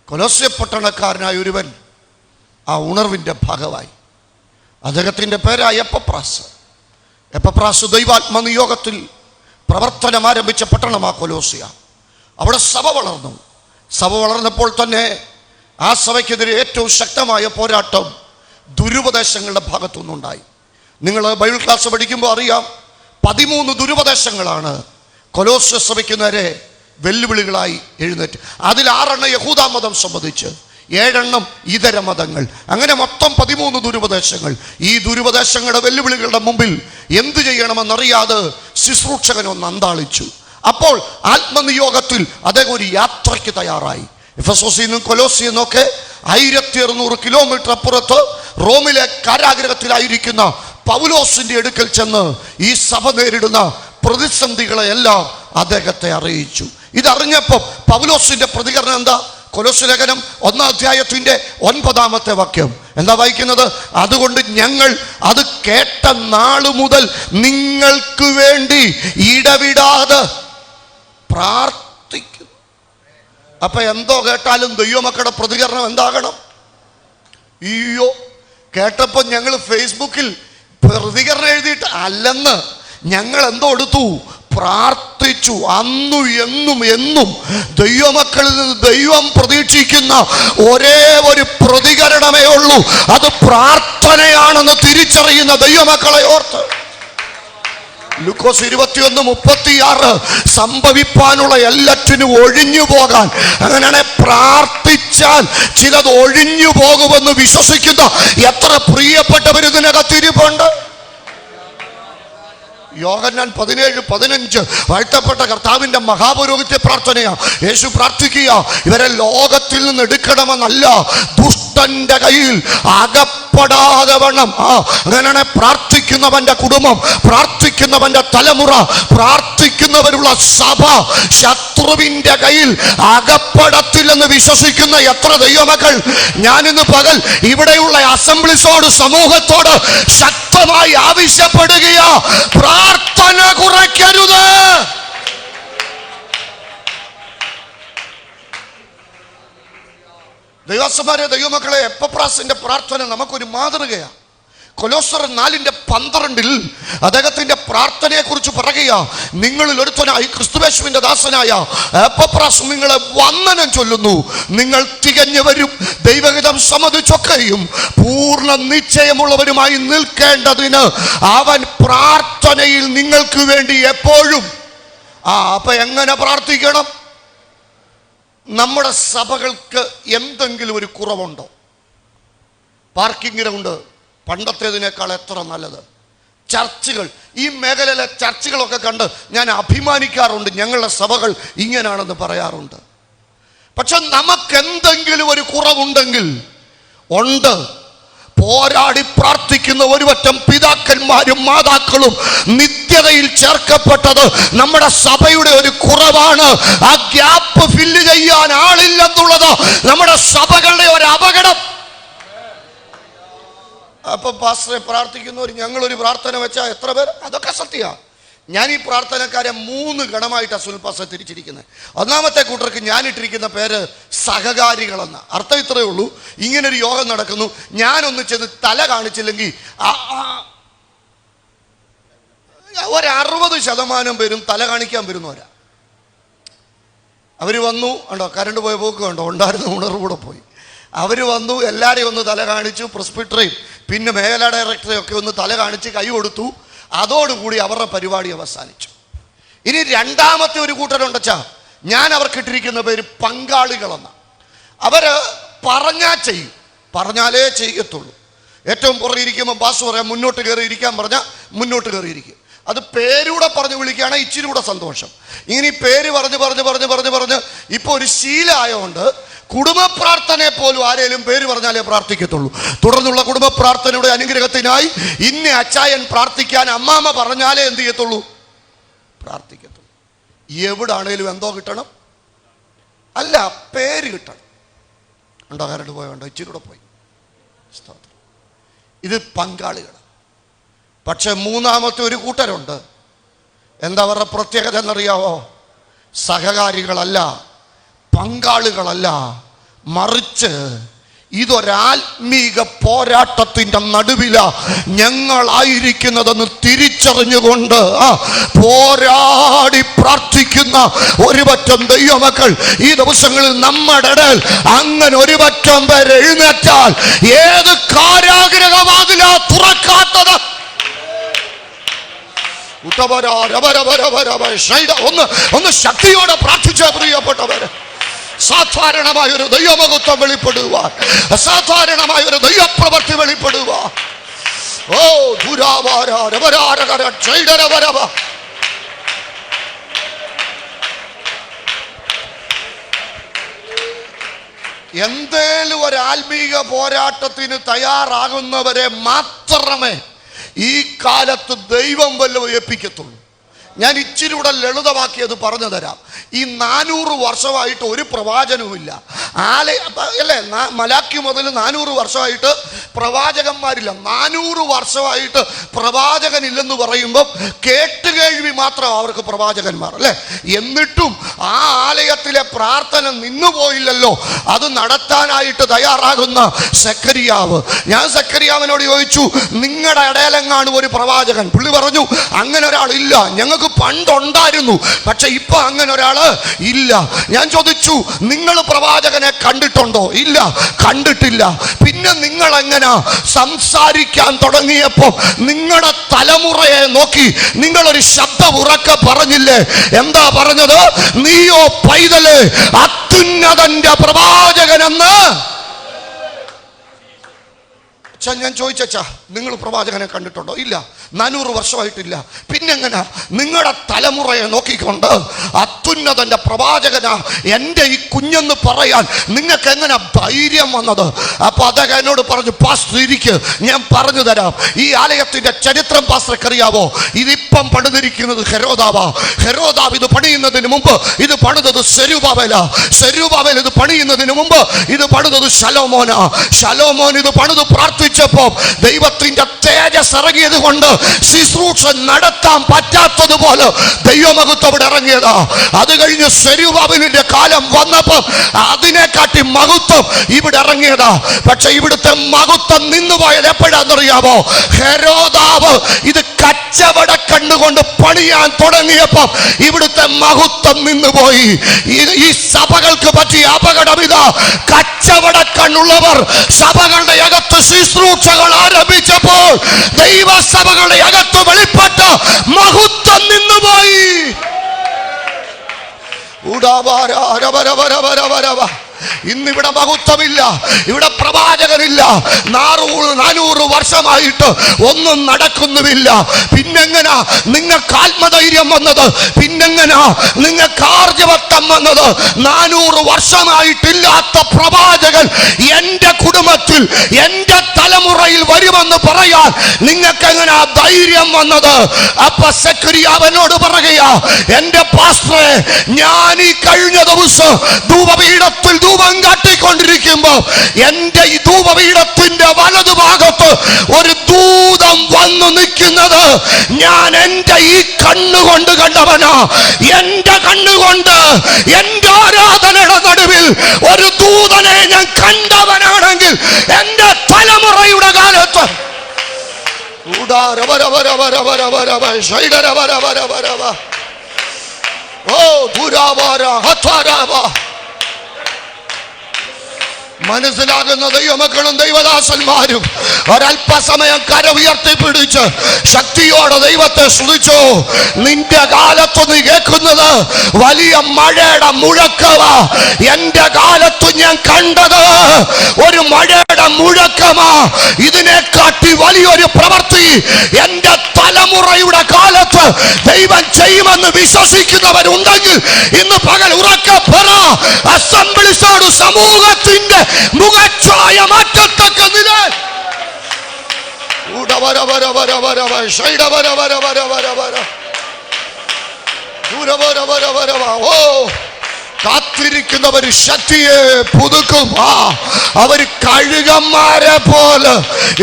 കൊലോസ്യ പട്ടണക്കാരനായ ഒരുവൻ ആ ഉണർവിൻ്റെ ഭാഗമായി. അദ്ദേഹത്തിൻ്റെ പേരായ എപ്പപ്രാസ് ദൈവാത്മനിയോഗത്തിൽ പ്രവർത്തനം ആരംഭിച്ച പട്ടണമാ കൊലോസ്യ. അവിടെ സഭ വളർന്നു. സഭ വളർന്നപ്പോൾ തന്നെ ആ സഭയ്ക്കെതിരെ ഏറ്റവും ശക്തമായ പോരാട്ടം ദുരുപദേശങ്ങളുടെ ഭാഗത്തുനിന്നുണ്ടായി. നിങ്ങൾ ബൈബിൾ ക്ലാസ് പഠിക്കുമ്പോൾ അറിയാം, 13 ദുരുപദേശങ്ങളാണ് കൊലോസ്യ സഭയ്ക്ക് നേരെ വെല്ലുവിളികളായി എഴുന്നേറ്റ്. അതിൽ 6 യഹൂദ മതം സംബന്ധിച്ച്, 7 ഇതര മതങ്ങൾ, അങ്ങനെ മൊത്തം 13 ദുരുപദേശങ്ങൾ. ഈ ദുരുപദേശങ്ങളുടെ വെല്ലുവിളികളുടെ മുമ്പിൽ എന്തു ചെയ്യണമെന്നറിയാതെ ശുശ്രൂഷകനൊന്ന് അന്താളിച്ചു. അപ്പോൾ ആത്മനിയോഗത്തിൽ അദ്ദേഹം ഒരു യാത്രയ്ക്ക് തയ്യാറായി. എഫെസോസിൽ നിന്നും കൊലോസിയിൽ നിന്നൊക്കെ 1600 കിലോമീറ്റർ അപ്പുറത്ത് റോമിലെ കാരാഗ്രഹത്തിലായിരിക്കുന്ന പൗലോസിന്റെ അടുക്കൽ ചെന്ന് ഈ സഭ നേരിടുന്ന പ്രതിസന്ധികളെല്ലാം അദ്ദേഹത്തെ അറിയിച്ചു. ഇതറിഞ്ഞപ്പോൾ പൗലോസിന്റെ പ്രതികരണം എന്താ? കൊലോസ്യ ലേഖനം 1-ാം അധ്യായത്തിന്റെ 9-ാമത്തെ വാക്യം എന്താ വായിക്കുന്നത്? അതുകൊണ്ട് ഞങ്ങൾ അത് കേട്ട നാളു മുതൽ നിങ്ങൾക്ക് വേണ്ടി ഇടവിടാതെ പ്രാർത്ഥിക്കുന്നു. അപ്പൊ എന്തോ കേട്ടാലും ദൈവമക്കളുടെ പ്രതികരണം എന്താകണം? അയ്യോ, കേട്ടപ്പോൾ ഞങ്ങൾ ഫേസ്ബുക്കിൽ പ്രതികരണം എഴുതിയിട്ട് അല്ലെന്ന്, ഞങ്ങൾ എന്തോ എടുത്തു? പ്രാർത്ഥിച്ചു. അന്നും എന്നും ദൈവമക്കളിൽ നിന്ന് ദൈവം പ്രതീക്ഷിക്കുന്ന ഒരേ ഒരു പ്രതികരണമേ ഉള്ളൂ, അത് പ്രാർത്ഥനയാണെന്ന് തിരിച്ചറിയുന്ന ദൈവമക്കളെ ഓർത്ത് ലൂക്കോസ് 21:36 സംഭവിപ്പാനുള്ള എല്ലാറ്റിനും ഒഴിഞ്ഞു പോകാൻ, അങ്ങനെയാണെ പ്രാർത്ഥിച്ചാൽ ചിലത് ഒഴിഞ്ഞു പോകുമെന്ന് വിശ്വസിക്കുന്ന എത്ര പ്രിയപ്പെട്ടവർ ഇതിനകത്തിരിപ്പുണ്ട്. യോഹന്നാൻ 17:15 വാഴ്ത്തപ്പെട്ട കർത്താവിന്റെ മഹാപുരോഹിത്യ പ്രാർത്ഥനയാ. യേശു പ്രാർത്ഥിക്കുക, ഇവരെ ലോകത്തിൽ നിന്ന് എടുക്കണമെന്നല്ല, ദുഷ്ടന്റെ കയ്യിൽ അകപ്പെടാതെ വേണം. അങ്ങനെയാണ് പ്രാർത്ഥിക്കുന്നവന്റെ കുടുംബം, പ്രാർത്ഥിക്കുന്നവന്റെ തലമുറ, പ്രാർത്ഥിക്കുന്നവരുള്ള സഭ ശത്രുവിന്റെ കയ്യിൽ അകപ്പെടത്തില്ലെന്ന് വിശ്വസിക്കുന്ന എത്ര ദൈവമക്കൾ. ഞാനിന്ന് പകൽ ഇവിടെയുള്ള അസംബ്ലിസോട്, സമൂഹത്തോട് ശക്തമായി ആവശ്യപ്പെടുകയാ, പ്രാർത്ഥന കുറയ്ക്കരുത്. ദൈവസമാരെ, ദൈവമക്കളെ, എപ്പപ്രാസിന്റെ പ്രാർത്ഥന നമുക്കൊരു മാതൃകയാണ്. കൊലോസ്യർ 4:12 അദ്ദേഹത്തിന്റെ പ്രാർത്ഥനയെ കുറിച്ച് പറയുക, നിങ്ങളിൽ ഒരുത്തനായി ക്രിസ്തുയേശുവിന്റെ ദാസനായ എപ്പപ്രാസ് നിങ്ങളെ വന്ദനം ചൊല്ലുന്നു. നിങ്ങൾ തികഞ്ഞവരും ദൈവഹിതം സമ്മതിച്ചൊക്കെയും പൂർണ്ണ നിശ്ചയമുള്ളവരുമായി നിൽക്കേണ്ടതിന് അവൻ പ്രാർത്ഥനയിൽ നിങ്ങൾക്ക് വേണ്ടി എപ്പോഴും. അപ്പൊ എങ്ങനെ പ്രാർത്ഥിക്കണം? നമ്മുടെ സഭകൾക്ക് എന്തെങ്കിലും ഒരു കുറവുണ്ടോ? പാർക്കിംഗ് ഗ്രൗണ്ട് പണ്ടത്തേതിനേക്കാൾ എത്ര നല്ലത്. ചർച്ചുകൾ, ഈ മേഖലയിലെ ചർച്ചുകളൊക്കെ കണ്ട് ഞാൻ അഭിമാനിക്കാറുണ്ട്. ഞങ്ങളുടെ സഭകൾ ഇങ്ങനെയാണെന്ന് പറയാറുണ്ട്. പക്ഷെ നമുക്കെന്തെങ്കിലും ഒരു കുറവുണ്ടെങ്കിൽ ഉണ്ട്. പോരാടി പ്രാർത്ഥിക്കുന്ന ഒരുപറ്റം പിതാക്കന്മാരും മാതാക്കളും നിത്യതയിൽ ചേർക്കപ്പെട്ടത് നമ്മുടെ സഭയുടെ ഒരു കുറവാണ്. ആ ഗ്യാപ്പ് ഫില്ല് ചെയ്യാൻ ആളില്ലെന്നുള്ളത് നമ്മുടെ സഭകളുടെ ഒരു അപകടം. അപ്പൊ പാസ്റ്ററെ പ്രാർത്ഥിക്കുന്നവർ ഞങ്ങളൊരു പ്രാർത്ഥന വെച്ചാൽ എത്ര പേർ? അതൊക്കെ സത്യമാണ്. ഞാൻ ഈ പ്രാർത്ഥനക്കാരെ 3 ഗണമായിട്ടാണ് സുൽപാസ തിരിച്ചിരിക്കുന്നത്. ഒന്നാമത്തെ കൂട്ടർക്ക് ഞാൻ ഇട്ടിരിക്കുന്ന പേര് സഹകാരികളെന്ന്. അർത്ഥം ഇത്രയേ ഉള്ളൂ, ഇങ്ങനൊരു യോഗം നടക്കുന്നു, ഞാനൊന്ന് ചെന്ന് തല കാണിച്ചില്ലെങ്കിൽ 60% പേരും തല കാണിക്കാൻ വരുന്നവരാ. അവർ വന്നു, ഉണ്ടോ കരണ്ട് പോയ പോക്ക് കണ്ടോ, ഉണ്ടായിരുന്ന ഉണർവ് കൂടെ പോയി. അവർ വന്നു, എല്ലാവരെയും ഒന്ന് തല കാണിച്ചു, പ്രിസ്പിറ്ററേയും പിന്നെ മേഖലാ ഡയറക്ടറെയും ഒക്കെ ഒന്ന് തല കാണിച്ച് കൈ കൊടുത്തു. അതോടുകൂടി അവരുടെ പരിപാടി അവസാനിച്ചു. ഇനി രണ്ടാമത്തെ ഒരു കൂട്ടരുണ്ടച്ചാ, ഞാൻ അവർക്കിട്ടിരിക്കുന്ന പേര് പങ്കാളികളെന്ന. അവര് പറഞ്ഞാൽ ചെയ്യും, പറഞ്ഞാലേ ചെയ്യത്തുള്ളൂ. ഏറ്റവും പുറകിരിക്കുമ്പോൾ ബാസ് പറയാം മുന്നോട്ട് കയറി ഇരിക്കാൻ പറഞ്ഞാൽ മുന്നോട്ട് കയറിയിരിക്കും. അത് പേരൂടെ പറഞ്ഞ് വിളിക്കുകയാണെങ്കിൽ ഇച്ചിരി കൂടെ സന്തോഷം. ഇങ്ങനെ ഈ പേര് പറഞ്ഞ് ഇപ്പോൾ ഒരു ശീലമായതുകൊണ്ട് കുടുംബ പ്രാർത്ഥനയെ പോലും ആരെങ്കിലും പേര് പറഞ്ഞാലേ പ്രാർത്ഥിക്കത്തുള്ളൂ. തുടർന്നുള്ള കുടുംബ പ്രാർത്ഥനയുടെ അനുഗ്രഹത്തിനായി ഇന്ന അച്ചായൻ പ്രാർത്ഥിക്കാൻ അമ്മാമ്മ പറഞ്ഞാലേ എന്ത് ചെയ്യത്തുള്ളൂ? പ്രാർത്ഥിക്കത്തുള്ളൂ. എവിടാണേലും എന്തോ കിട്ടണം, അല്ല പേര് കിട്ടണം. ഉണ്ടോ കരണ്ട് പോയുണ്ടോ? ഇച്ചിരി കൂടെ പോയി. ഇത് പങ്കാളികൾ. പക്ഷെ മൂന്നാമത്തെ ഒരു കൂട്ടരുണ്ട്. എന്താ അവരുടെ പ്രത്യേകത എന്നറിയാവോ? സഹകാരികളല്ല, പങ്കാളികളല്ല, മറിച്ച് ഇതൊരാത്മീക പോരാട്ടത്തിന്റെ നടുവില ഞങ്ങളായിരിക്കുന്നതെന്ന് തിരിച്ചറിഞ്ഞുകൊണ്ട് പോരാടി പ്രാർത്ഥിക്കുന്ന ഒരുപറ്റം ദൈവമക്കൾ ഈ ദിവസങ്ങളിൽ നമ്മുടെ ഇടയിൽ അങ്ങനെ ഒരുപറ്റം പേര് എഴുന്നേറ്റാൽ ഏത് കാരാഗ്രഹവാതിലാ തുറക്കാത്തത്? ഒന്ന് ശക്തിയോടെ പ്രാർത്ഥിച്ച പ്രിയപ്പെട്ടവര്, സാധാരണമായൊരു ദൈവമഹത്വം വെളിപ്പെടുവാൻ, അസാധാരണമായൊരു ദൈവപ്രവൃത്തി വെളിപ്പെടുവാൻ. ഓ എന്തേലും ഒരു ആത്മീക പോരാട്ടത്തിന് തയ്യാറാകുന്നവരെ മാത്രമേ ഈ കാലത്ത് ദൈവം വല്ലതും ഏൽപ്പിക്കത്തുള്ളൂ. ഞാൻ ഇച്ചിരി കൂടെ ലളിതമാക്കിയത് പറഞ്ഞു തരാം. ഈ 400 വർഷമായിട്ട് ഒരു പ്രവാചനവുമില്ല. അല്ലേ, മലാക്കി മുതൽ 400 വർഷമായിട്ട് പ്രവാചകന്മാരില്ല. 400 വർഷമായിട്ട് പ്രവാചകനില്ലെന്ന് പറയുമ്പം കേട്ടുകേഴ്വി മാത്രം അവർക്ക് പ്രവാചകന്മാർ അല്ലേ. എന്നിട്ടും ആ ആലയത്തിലെ പ്രാർത്ഥന നിന്നുപോയില്ലല്ലോ. അത് നടത്താനായിട്ട് തയ്യാറാകുന്ന സെക്കരിയാവ്. ഞാൻ സെക്കരിയാവിനോട് ചോദിച്ചു, നിങ്ങളുടെ ഇടയിലെങ്ങാണ് ഒരു പ്രവാചകൻ? പുള്ളി പറഞ്ഞു, അങ്ങനെ ഒരാളില്ല, ഞങ്ങൾക്ക് പണ്ടുണ്ടായിരുന്നു, പക്ഷെ ഇപ്പൊ അങ്ങനെ ഒരാള് ഇല്ല. ഞാൻ ചോദിച്ചു, നിങ്ങൾ പ്രവാചകനെ കണ്ടിട്ടുണ്ടോ? ഇല്ല, കണ്ടിട്ടില്ല. പിന്നെ നിങ്ങൾ എങ്ങനെ സംസാരിക്കാൻ തുടങ്ങിയപ്പോ നിങ്ങളുടെ തലമുറയെ നോക്കി നിങ്ങളൊരു ശബ്ദം ഉറക്കെ പറഞ്ഞില്ലേ? എന്താ പറഞ്ഞത്? നീയോ പൈതല് അത്യുന്നതന്റെ പ്രവാചകനെന്ന്. ഞാൻ ചോദിച്ചാ, നിങ്ങൾ പ്രവാചകനെ കണ്ടിട്ടുണ്ടോ? ഇല്ല, 400 വർഷമായിട്ടില്ല. പിന്നെങ്ങനെ നിങ്ങളുടെ തലമുറയെ നോക്കിക്കൊണ്ട് അത്യുന്നതന്റെ പ്രവാചകനാ എൻ്റെ ഈ കുഞ്ഞെന്ന് പറയാൻ നിങ്ങൾക്ക് എങ്ങനെ ധൈര്യം വന്നത്? അപ്പൊ അദ്ദേഹം എന്നോട് പറഞ്ഞു, പാസ്റ്റർ ഇരിക്ക്, ഞാൻ പറഞ്ഞു തരാം. ഈ ആലയത്തിന്റെ ചരിത്രം പാസ്റ്റർക്ക് അറിയാവോ? ഇതിപ്പം പണിതിരിക്കുന്നത് ഹെരോദാവാ. ഹെരോദാവ് ഇത് പണിയുന്നതിന് മുമ്പ് ഇത് പണിതത് സെരുബാബേലാ. സെരുബാബേൽ ഇത് പണിയുന്നതിന് മുമ്പ് ഇത് പണിതത് ശലോമോനാ. ശലോമോൻ ഇത് പണിത് പ്രാർത്ഥിച്ചപ്പോ ദൈവത്തിന്റെ തേജസ് ഇറങ്ങിയത് കൊണ്ട് ശുശ്രൂഷ നടത്താൻ പറ്റാത്തതുപോലെ ദൈവമഹത്വം അവിടെ ഇറങ്ങിയതാ. അത് കഴിഞ്ഞ് സെരുബാബേലിന്റെ കാലം വന്നപ്പോൾ അതിനെക്കാട്ടി മഹത്വം ഇവിടെ ഇറങ്ങിയതാ. പക്ഷെ ഇവിടുത്തെ മഹത്വം നിന്നുപോയത് എപ്പോഴാണെന്നറിയാമോ? ഹെരോദാവ് ഇത് കച്ചവട കണ്ണുകൊണ്ട് പണിയാൻ തുടങ്ങിയപ്പോൾ ഇവിടുത്തെ മഹത്വം നിന്നുപോയി. ഈ സഭകൾക്ക് പറ്റിയ അപകടം ഇതാ. കച്ചവട കണ്ണുള്ളവർ സഭകളുടെ അകത്ത് ശുശ്രൂഷകൾ ആരംഭിച്ചപ്പോൾ ദൈവസഭകളുടെ അകത്ത് വെളിപ്പെട്ട മഹത്വം നിന്നുപോയി. ഇന്നിവിടെ മഹത്വമില്ല, ഇവിടെ പ്രവാചകനില്ല, 400 വർഷമായിട്ട് ഒന്നും നടക്കുന്നുമില്ല. പിന്നെങ്ങനാ നിങ്ങൾക്ക് ആത്മധൈര്യം വന്നത്? പിന്നെങ്ങനാ നിങ്ങൾക്ക് ആർജവത്വം വന്നത്? 400 വർഷമായിട്ടില്ലാത്ത പ്രവാചകൻ എന്റെ കുടുംബത്തിൽ, എന്റെ തലമുറയിൽ വരുമെന്ന് പറയാൻ നിങ്ങൾക്ക് എങ്ങനാ ധൈര്യം വന്നത്? അപ്പൊ സെക്രിയാവനോട് പറയുകയാ, എന്റെ പാസ്റ്ററെ, ഞാൻ ഈ കഴിഞ്ഞ ദിവസം ധൂപപീഠത്തിൽ ധൂപം കാട്ടിക്കൊണ്ടിരിക്കുമ്പോ എന്റെ ഈ ധൂപപീഠത്തിന്റെ വലതുഭാഗത്ത് ഒരു ദൂതം വന്നു നിൽക്കുന്നത് ഞാൻ എന്റെ ഈ കണ്ണുകൊണ്ട് കണ്ടവനാ. എന്റെ കണ്ണുകൊണ്ട് എന്റെ ആരാധനയുടെ നടുവിൽ ഒരു ദൂതനെ ഞാൻ കണ്ടവനാണെങ്കിൽ എന്റെ തലമുറയുടെ കാലത്ത് മനസ്സിലാകുന്ന ദൈവമക്കളും ദൈവദാസന്മാരും ഒരല്പസമയം കര ഉയർത്തിപ്പിടിച്ച് ശക്തിയോടെ ദൈവത്തെ സ്തുതിച്ചു. നിന്റെ കാലത്ത് നീ കേൾക്കുന്നത് വലിയ മഴയുടെ മുഴക്കമാ. എന്റെ കാലത്ത് ഞാൻ കണ്ടത് ഒരു മഴയുടെ മുഴക്കമാ. ഇതിനെക്കാട്ടി വലിയൊരു പ്രവൃത്തി എന്റെ തലമുറയുടെ കാലത്ത് ദൈവം ചെയ്യുമെന്ന് വിശ്വസിക്കുന്നവരുണ്ടെങ്കിൽ ഇന്ന് പകൽ ഉറക്കെ പറ. അസംബ്ലിസോട് സമൂഹത്തിന്റെ മുഖച്ഛായ മാറ്റത്തക്ക നില കാത്തിരിക്കുന്നവർ ശക്തിയെ പുതുക്കും. അവർ കഴുകന്മാരെ പോലെ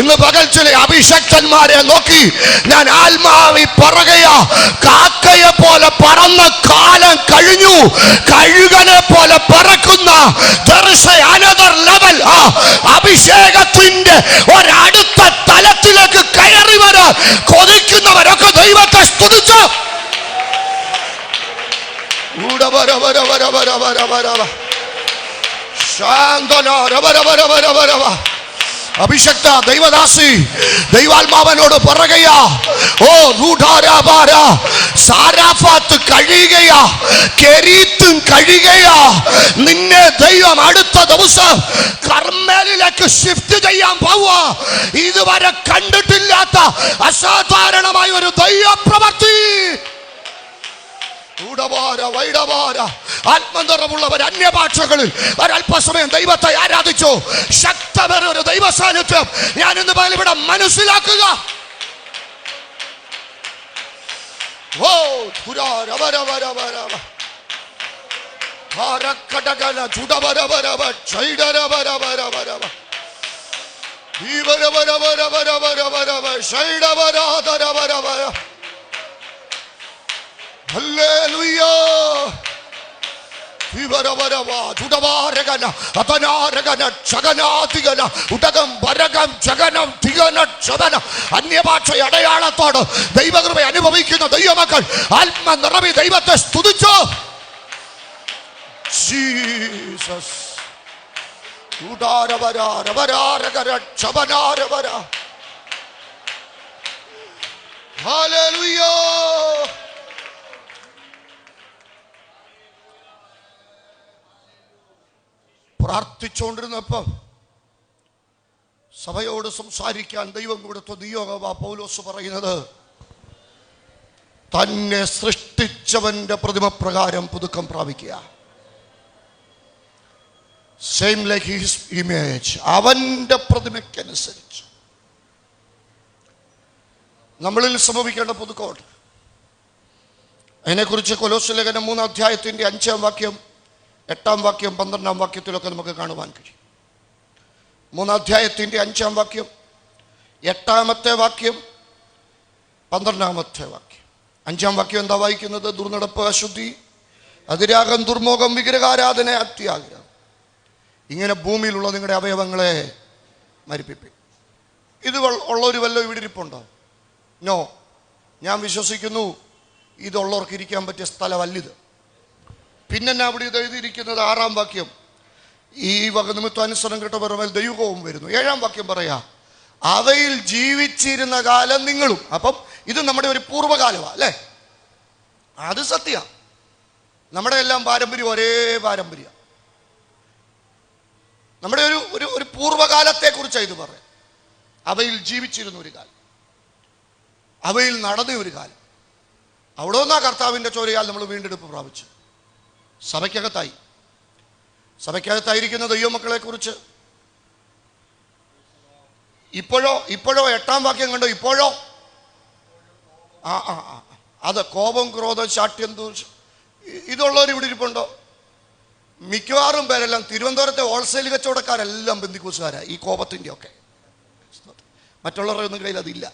ഇന്ന് പകൽ ചില അഭിഷക്തന്മാരെ നോക്കി ഞാൻ ആത്മാവി പറയുകയാ, കാക്കയെ പോലെ പറന്ന കാലം കഴിഞ്ഞു. കഴുകനെ പോലെ പറക്കുന്ന another level, അഭിഷേകത്തിന്റെ ഒരടുത്ത തലത്തിലേക്ക് കയറി വരാൻ കൊതിക്കുന്നവരൊക്കെ ദൈവത്തെ സ്തുതിച്ചു. അഭിഷക്ത ദൈവദാസി ദൈവാത്മാവനോട് പറയുകയാ, ഓ റൂഢാരാഭാര സാരാഫാത്ത് കഴിയുകയാ, കെരീത്തും കഴിയുകയാ. നിന്നെ ദൈവം അടുത്ത ദിവസം കർമ്മേലിലേക്ക് ഷിഫ്റ്റ് ചെയ്യാൻ പോവാ. ഇതുവരെ കണ്ടിട്ടില്ലാത്ത അസാധാരണമായ ഒരു ദൈവപ്രവൃത്തി. ആത്മനിറവുള്ളവർ അന്യഭാഷകളിൽ ഒരല്പസമയം ദൈവത്തെ ആരാധിച്ചു. ശക്തമായ ഒരു ദൈവ സാന്നിധ്യം ഞാൻ ഇന്ന് ഇവിടെ മനസ്സിലാക്കുക. അന്യഭാഷ അടയാളത്തോട് ദൈവകൃപ അനുഭവിക്കുന്ന ദൈവമക്കൾ ആത്മനിറവി ദൈവത്തെ സ്തുതിച്ചു. Jesus hallelujah. പ്രാർത്ഥിച്ചുകൊണ്ടിരുന്നപ്പം സഭയോട് സംസാരിക്കാൻ ദൈവം കൊടുത്ത നിയോഗമാ പൗലോസ് പറയുന്നത്, തന്നെ സൃഷ്ടിച്ചവന്റെ പ്രതിമ പ്രകാരം പുതുക്കം പ്രാപിക്കുക. സെയിം ലൈക്ക് ഹിസ് ഇമേജ്, അവന്റെ പ്രതിമയ്ക്കനുസരിച്ച് നമ്മളിൽ സംഭവിക്കേണ്ട പുതുക്കമുണ്ട്. അതിനെക്കുറിച്ച് കൊലോസ്യ ലേഖനം 3 അധ്യായത്തിന്റെ 5-ാം വാക്യം, 8-ാം വാക്യം, 12-ാം വാക്യത്തിലൊക്കെ നമുക്ക് കാണുവാൻ കഴിയും. 3 അധ്യായത്തിന്റെ 5-ാം വാക്യം, 8-ാമത്തെ വാക്യം, 12-ാമത്തെ വാക്യം. 5-ാം വാക്യം എന്താ വായിക്കുന്നത്? ദുർനടപ്പ്, അശുദ്ധി, അതിരാഗം, ദുർമോഹം, വിഗ്രഹാരാധന, അത്യാഗ്രഹം, ഇങ്ങനെ ഭൂമിയിലുള്ള നിങ്ങളുടെ അവയവങ്ങളെ മരിപ്പിപ്പി. ഇത് ഉള്ളൊരു വല്ല ഇവിടെ ഇരിപ്പുണ്ടോ? നോ. ഞാൻ വിശ്വസിക്കുന്നു ഇതുള്ളവർക്ക് ഇരിക്കാൻ പറ്റിയ സ്ഥലമല്ലിത്. പിന്നെ അവിടെ ഇത് എഴുതിയിരിക്കുന്നത് 6-ാം വാക്യം, ഈ വക നിമിത്താനുസരണം കേട്ടവർ മേൽ ദൈവകോപം വരുന്നു. 7-ാം വാക്യം പറയാ, അവയിൽ ജീവിച്ചിരുന്ന കാലം നിങ്ങളും. അപ്പം ഇത് നമ്മുടെ ഒരു പൂർവ്വകാലമാണ് അല്ലേ? അത് സത്യ. നമ്മുടെ എല്ലാം പാരമ്പര്യം ഒരേ പാരമ്പര്യം. നമ്മുടെ ഒരു ഒരു ഒരു പൂർവ്വകാലത്തെക്കുറിച്ചാണ് ഇത് പറയാം. അവയിൽ ജീവിച്ചിരുന്ന ഒരു കാലം, അവയിൽ നടന്ന ഒരു കാലം. അവിടെ നിന്നാ കർത്താവിൻ്റെ ചോരയാൽ നമ്മൾ വീണ്ടെടുപ്പ് പ്രാപിച്ചു. സഭയ്ക്കകത്തായിരിക്കുന്ന ദൈവമക്കളെ കുറിച്ച് ഇപ്പോഴോ 8-ാം വാക്യം കണ്ടോ? ഇപ്പോഴോ അത് കോപം, ക്രോധം, ശാഠ്യം, ദൂഷം ഇതുള്ളവർ ഇവിടെ ഇരിപ്പുണ്ടോ? മിക്കവാറും പേരെല്ലാം തിരുവനന്തപുരത്തെ ഹോൾസെയിൽ കച്ചവടക്കാരെല്ലാം ബന്ധിക്കൂസുകാരാണ്. ഈ കോപത്തിൻ്റെ ഒക്കെ മറ്റുള്ളവരുടെ ഒന്നും കയ്യിൽ അതില്ല.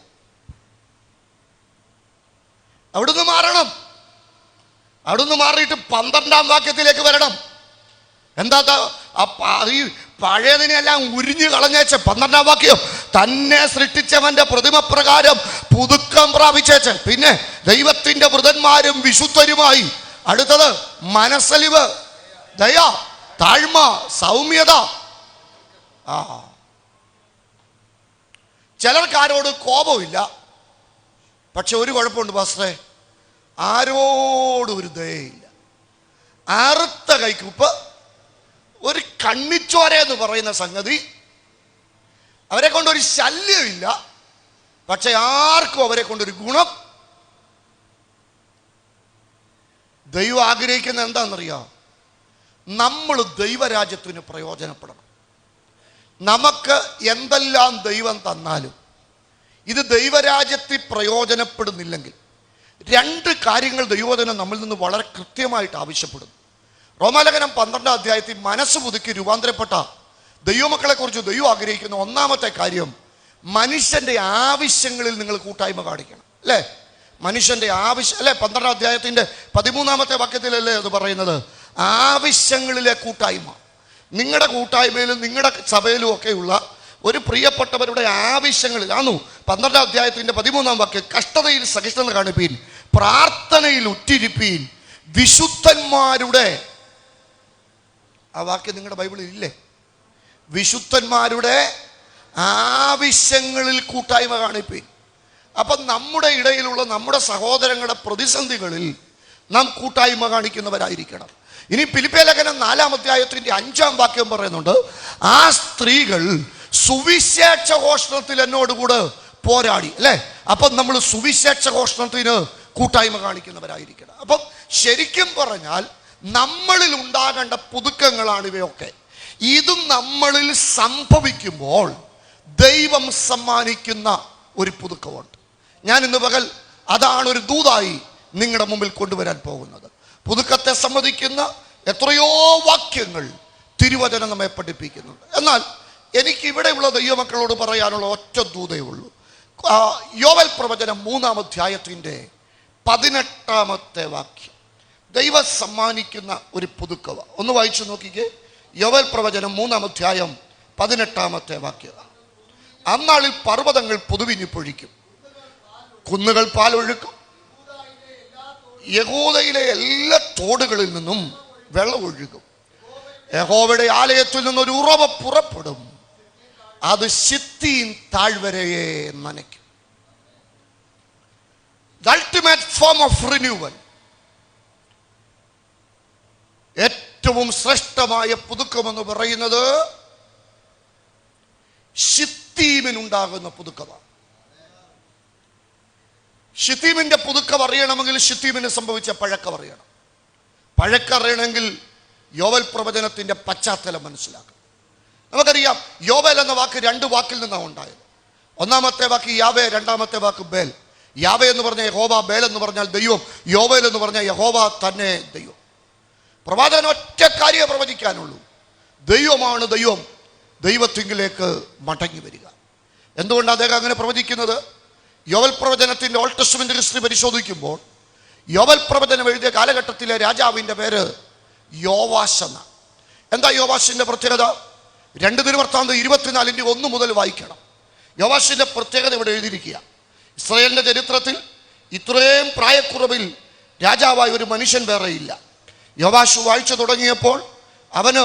അവിടുന്ന് മാറണം. അവിടുന്ന് മാറിയിട്ട് 12-ാം വാക്യത്തിലേക്ക് വരണം. എന്താ ഈ പഴയതിനെല്ലാം ഉരിഞ്ഞു കളഞ്ഞേച്ച് 12-ാം വാക്യം തന്നെ സൃഷ്ടിച്ചവന്റെ പ്രതിമ പ്രകാരം പുതുക്കം പ്രാപിച്ചേച്ച്, പിന്നെ ദൈവത്തിന്റെ വൃതന്മാരും വിശുദ്ധരുമായി. അടുത്തത് മനസ്സലിവ്, ദയ, താഴ്മ, സൗമ്യത. ചിലർക്കാരോട് കോപമില്ല, പക്ഷെ ഒരു കുഴപ്പമുണ്ട് പാസ്റ്ററെ, ആരോടും ഒരു ദയയില്ല. അറുത്ത കൈക്കുപ്പ്, ഒരു കണ്ണിച്ചോര എന്ന് പറയുന്ന സംഗതി. അവരെ കൊണ്ടൊരു ശല്യമില്ല, പക്ഷെ ആർക്കും അവരെ കൊണ്ടൊരു ഗുണം. ദൈവം ആഗ്രഹിക്കുന്ന എന്താണെന്നറിയാം? നമ്മൾ ദൈവരാജ്യത്തിന് പ്രയോജനപ്പെടണം. നമുക്ക് എന്തെല്ലാം ദൈവം തന്നാലും ഇത് ദൈവരാജ്യത്തിൽ പ്രയോജനപ്പെടുന്നില്ലെങ്കിൽ 2 കാര്യങ്ങൾ ദൈവവചനം നമ്മിൽ നിന്ന് വളരെ കൃത്യമായിട്ട് ആവശ്യപ്പെടുന്നു. റോമാലേഖനം 12-ാം അധ്യായത്തിൽ മനസ്സ് പുതുക്കി രൂപാന്തരപ്പെട്ട ദൈവമക്കളെ കുറിച്ച് ദൈവം ആഗ്രഹിക്കുന്ന ഒന്നാമത്തെ കാര്യം, മനുഷ്യന്റെ ആവശ്യങ്ങളിൽ നിങ്ങൾ കൂട്ടായ്മ കാണിക്കണം. അല്ലേ? മനുഷ്യന്റെ ആവശ്യം അല്ലേ? 12-ാം അധ്യായത്തിന്റെ 13-ാമത്തെ വാക്യത്തിലല്ലേ അത് പറയുന്നത്? ആവശ്യങ്ങളിലെ കൂട്ടായ്മ. നിങ്ങളുടെ കൂട്ടായ്മയിലും നിങ്ങളുടെ സഭയിലും ഒക്കെയുള്ള ഒരു പ്രിയപ്പെട്ടവരുടെ ആവശ്യങ്ങളിൽ ആണു 12-ാം അധ്യായത്തിന്റെ 13-ാം വാക്യം, കഷ്ടതയിൽ സഹിഷ്ണുത കാണിപ്പീൻ, പ്രാർത്ഥനയിൽ ഉറ്റിരിപ്പീൻ, വിശുദ്ധന്മാരുടെ. ആ വാക്യം നിങ്ങളുടെ ബൈബിളിൽ ഇല്ലേ? വിശുദ്ധന്മാരുടെ ആവശ്യങ്ങളിൽ കൂട്ടായ്മ കാണിപ്പീൻ. അപ്പം നമ്മുടെ ഇടയിലുള്ള നമ്മുടെ സഹോദരങ്ങളുടെ പ്രതിസന്ധികളിൽ നാം കൂട്ടായ്മ കാണിക്കുന്നവരായിരിക്കണം. ഇനി ഫിലിപ്പിയ ലേഖനം 4-ാം അധ്യായത്തിന്റെ 5-ാം വാക്യം പറയുന്നുണ്ട്, ആ സ്ത്രീകൾ സുവിശേഷ ഘോഷണത്തിൽ എന്നോടുകൂടെ പോരാടി. അല്ലേ? അപ്പം നമ്മൾ സുവിശേഷ ഘോഷണത്തിന് കൂട്ടായ്മ കാണിക്കുന്നവരായിരിക്കണം. അപ്പം ശരിക്കും പറഞ്ഞാൽ നമ്മളിൽ ഉണ്ടാകേണ്ട പുതുക്കങ്ങളാണ് ഇവയൊക്കെ. ഇതും നമ്മളിൽ സംഭവിക്കുമ്പോൾ ദൈവം സമ്മാനിക്കുന്ന ഒരു പുതുക്കമുണ്ട്. ഞാൻ ഇന്ന് പകൽ അതാണ് ഒരു ദൂതായി നിങ്ങളുടെ മുമ്പിൽ കൊണ്ടുവരാൻ പോകുന്നത്. പുതുക്കത്തെ സംബന്ധിക്കുന്ന എത്രയോ വാക്യങ്ങൾ തിരുവചനം നമ്മെ പഠിപ്പിക്കുന്നുണ്ട്. എന്നാൽ എനിക്ക് ഇവിടെയുള്ള ദൈവമക്കളോട് പറയാനുള്ള ഒറ്റ ദൂതേ ഉള്ളൂ. യോവേൽ പ്രവചനം 3-ാം അധ്യായത്തിന്റെ 18-ാമത്തെ വാക്യം ദൈവം സമ്മാനിക്കുന്ന ഒരു പുതുക്കവ. ഒന്ന് വായിച്ചു നോക്കിക്കേ. യോവേൽ പ്രവചനം 3-ാം അധ്യായം 18-ാമത്തെ വാക്യം. അന്നാളിൽ പർവ്വതങ്ങൾ പുതുവിഞ്ഞു പൊഴിക്കും, കുന്നുകൾ പാലൊഴുക്കും, യഹൂദയിലെ എല്ലാ തോടുകളിൽ നിന്നും വെള്ളം ഒഴുകും. യഹോവയുടെ ആലയത്തിൽ നിന്നൊരു ഉറവ പുറപ്പെടും, അത് ശിത്തീം താഴ്വരയെ നനയ്ക്കും. The ultimate form of renewal, ഏറ്റവും ശ്രേഷ്ഠമായ പുതുക്കമെന്ന് പറയുന്നത് ശിത്തീമിനുണ്ടാകുന്ന പുതുക്കമാണ്. ശിത്തീമിന്റെ പുതുക്കം അറിയണമെങ്കിൽ ശിത്തീമിന് സംഭവിച്ച പഴക്കം അറിയണം. പഴക്കം അറിയണമെങ്കിൽ യോവേൽ പ്രവചനത്തിന്റെ പശ്ചാത്തലം മനസ്സിലാക്കണം. നമുക്കറിയാം, യോവേൽ എന്ന വാക്ക് 2 വാക്കിൽ നിന്നാണ് ഉണ്ടായത്. ഒന്നാമത്തെ വാക്ക് യാവേ, രണ്ടാമത്തെ വാക്ക് ബേൽ. യാവേ എന്ന് പറഞ്ഞാൽ യഹോവ, ബേൽ എന്ന് പറഞ്ഞാൽ ദൈവം, യോവേൽ എന്ന് പറഞ്ഞാൽ യഹോവ തന്നെ ദൈവം. പ്രവാചകൻ ഒറ്റ കാര്യം പ്രവചിക്കാനുള്ളൂ, ദൈവമാണ് ദൈവം, ദൈവത്തിങ്കിലേക്ക് മടങ്ങി വരിക. എന്തുകൊണ്ടാണ് അദ്ദേഹം അങ്ങനെ പ്രവചിക്കുന്നത്? യോവേൽ പ്രവചനത്തിന്റെ ഓൾഡ് ടെസ്റ്റ്മെന്റ് ഹിസ്റ്ററി പരിശോധിക്കുമ്പോൾ യോവേൽ പ്രവചനം എഴുതിയ കാലഘട്ടത്തിലെ രാജാവിന്റെ പേര് യോവാശ് എന്നാണ്. എന്താ യോവാശിന്റെ പ്രത്യേകത? 2 ദിനവൃത്താന്തം 24-1 മുതൽ വായിക്കണം. യോവാശിന്റെ പ്രത്യേകത ഇവിടെ എഴുതിയിരിക്കുക. ഇസ്രായേലിന്റെ ചരിത്രത്തിൽ ഇത്രയും പ്രായക്കുറവിൽ രാജാവായ ഒരു മനുഷ്യൻ വേറെ ഇല്ല. യോവാശ് വായിച്ചു തുടങ്ങിയപ്പോൾ അവന്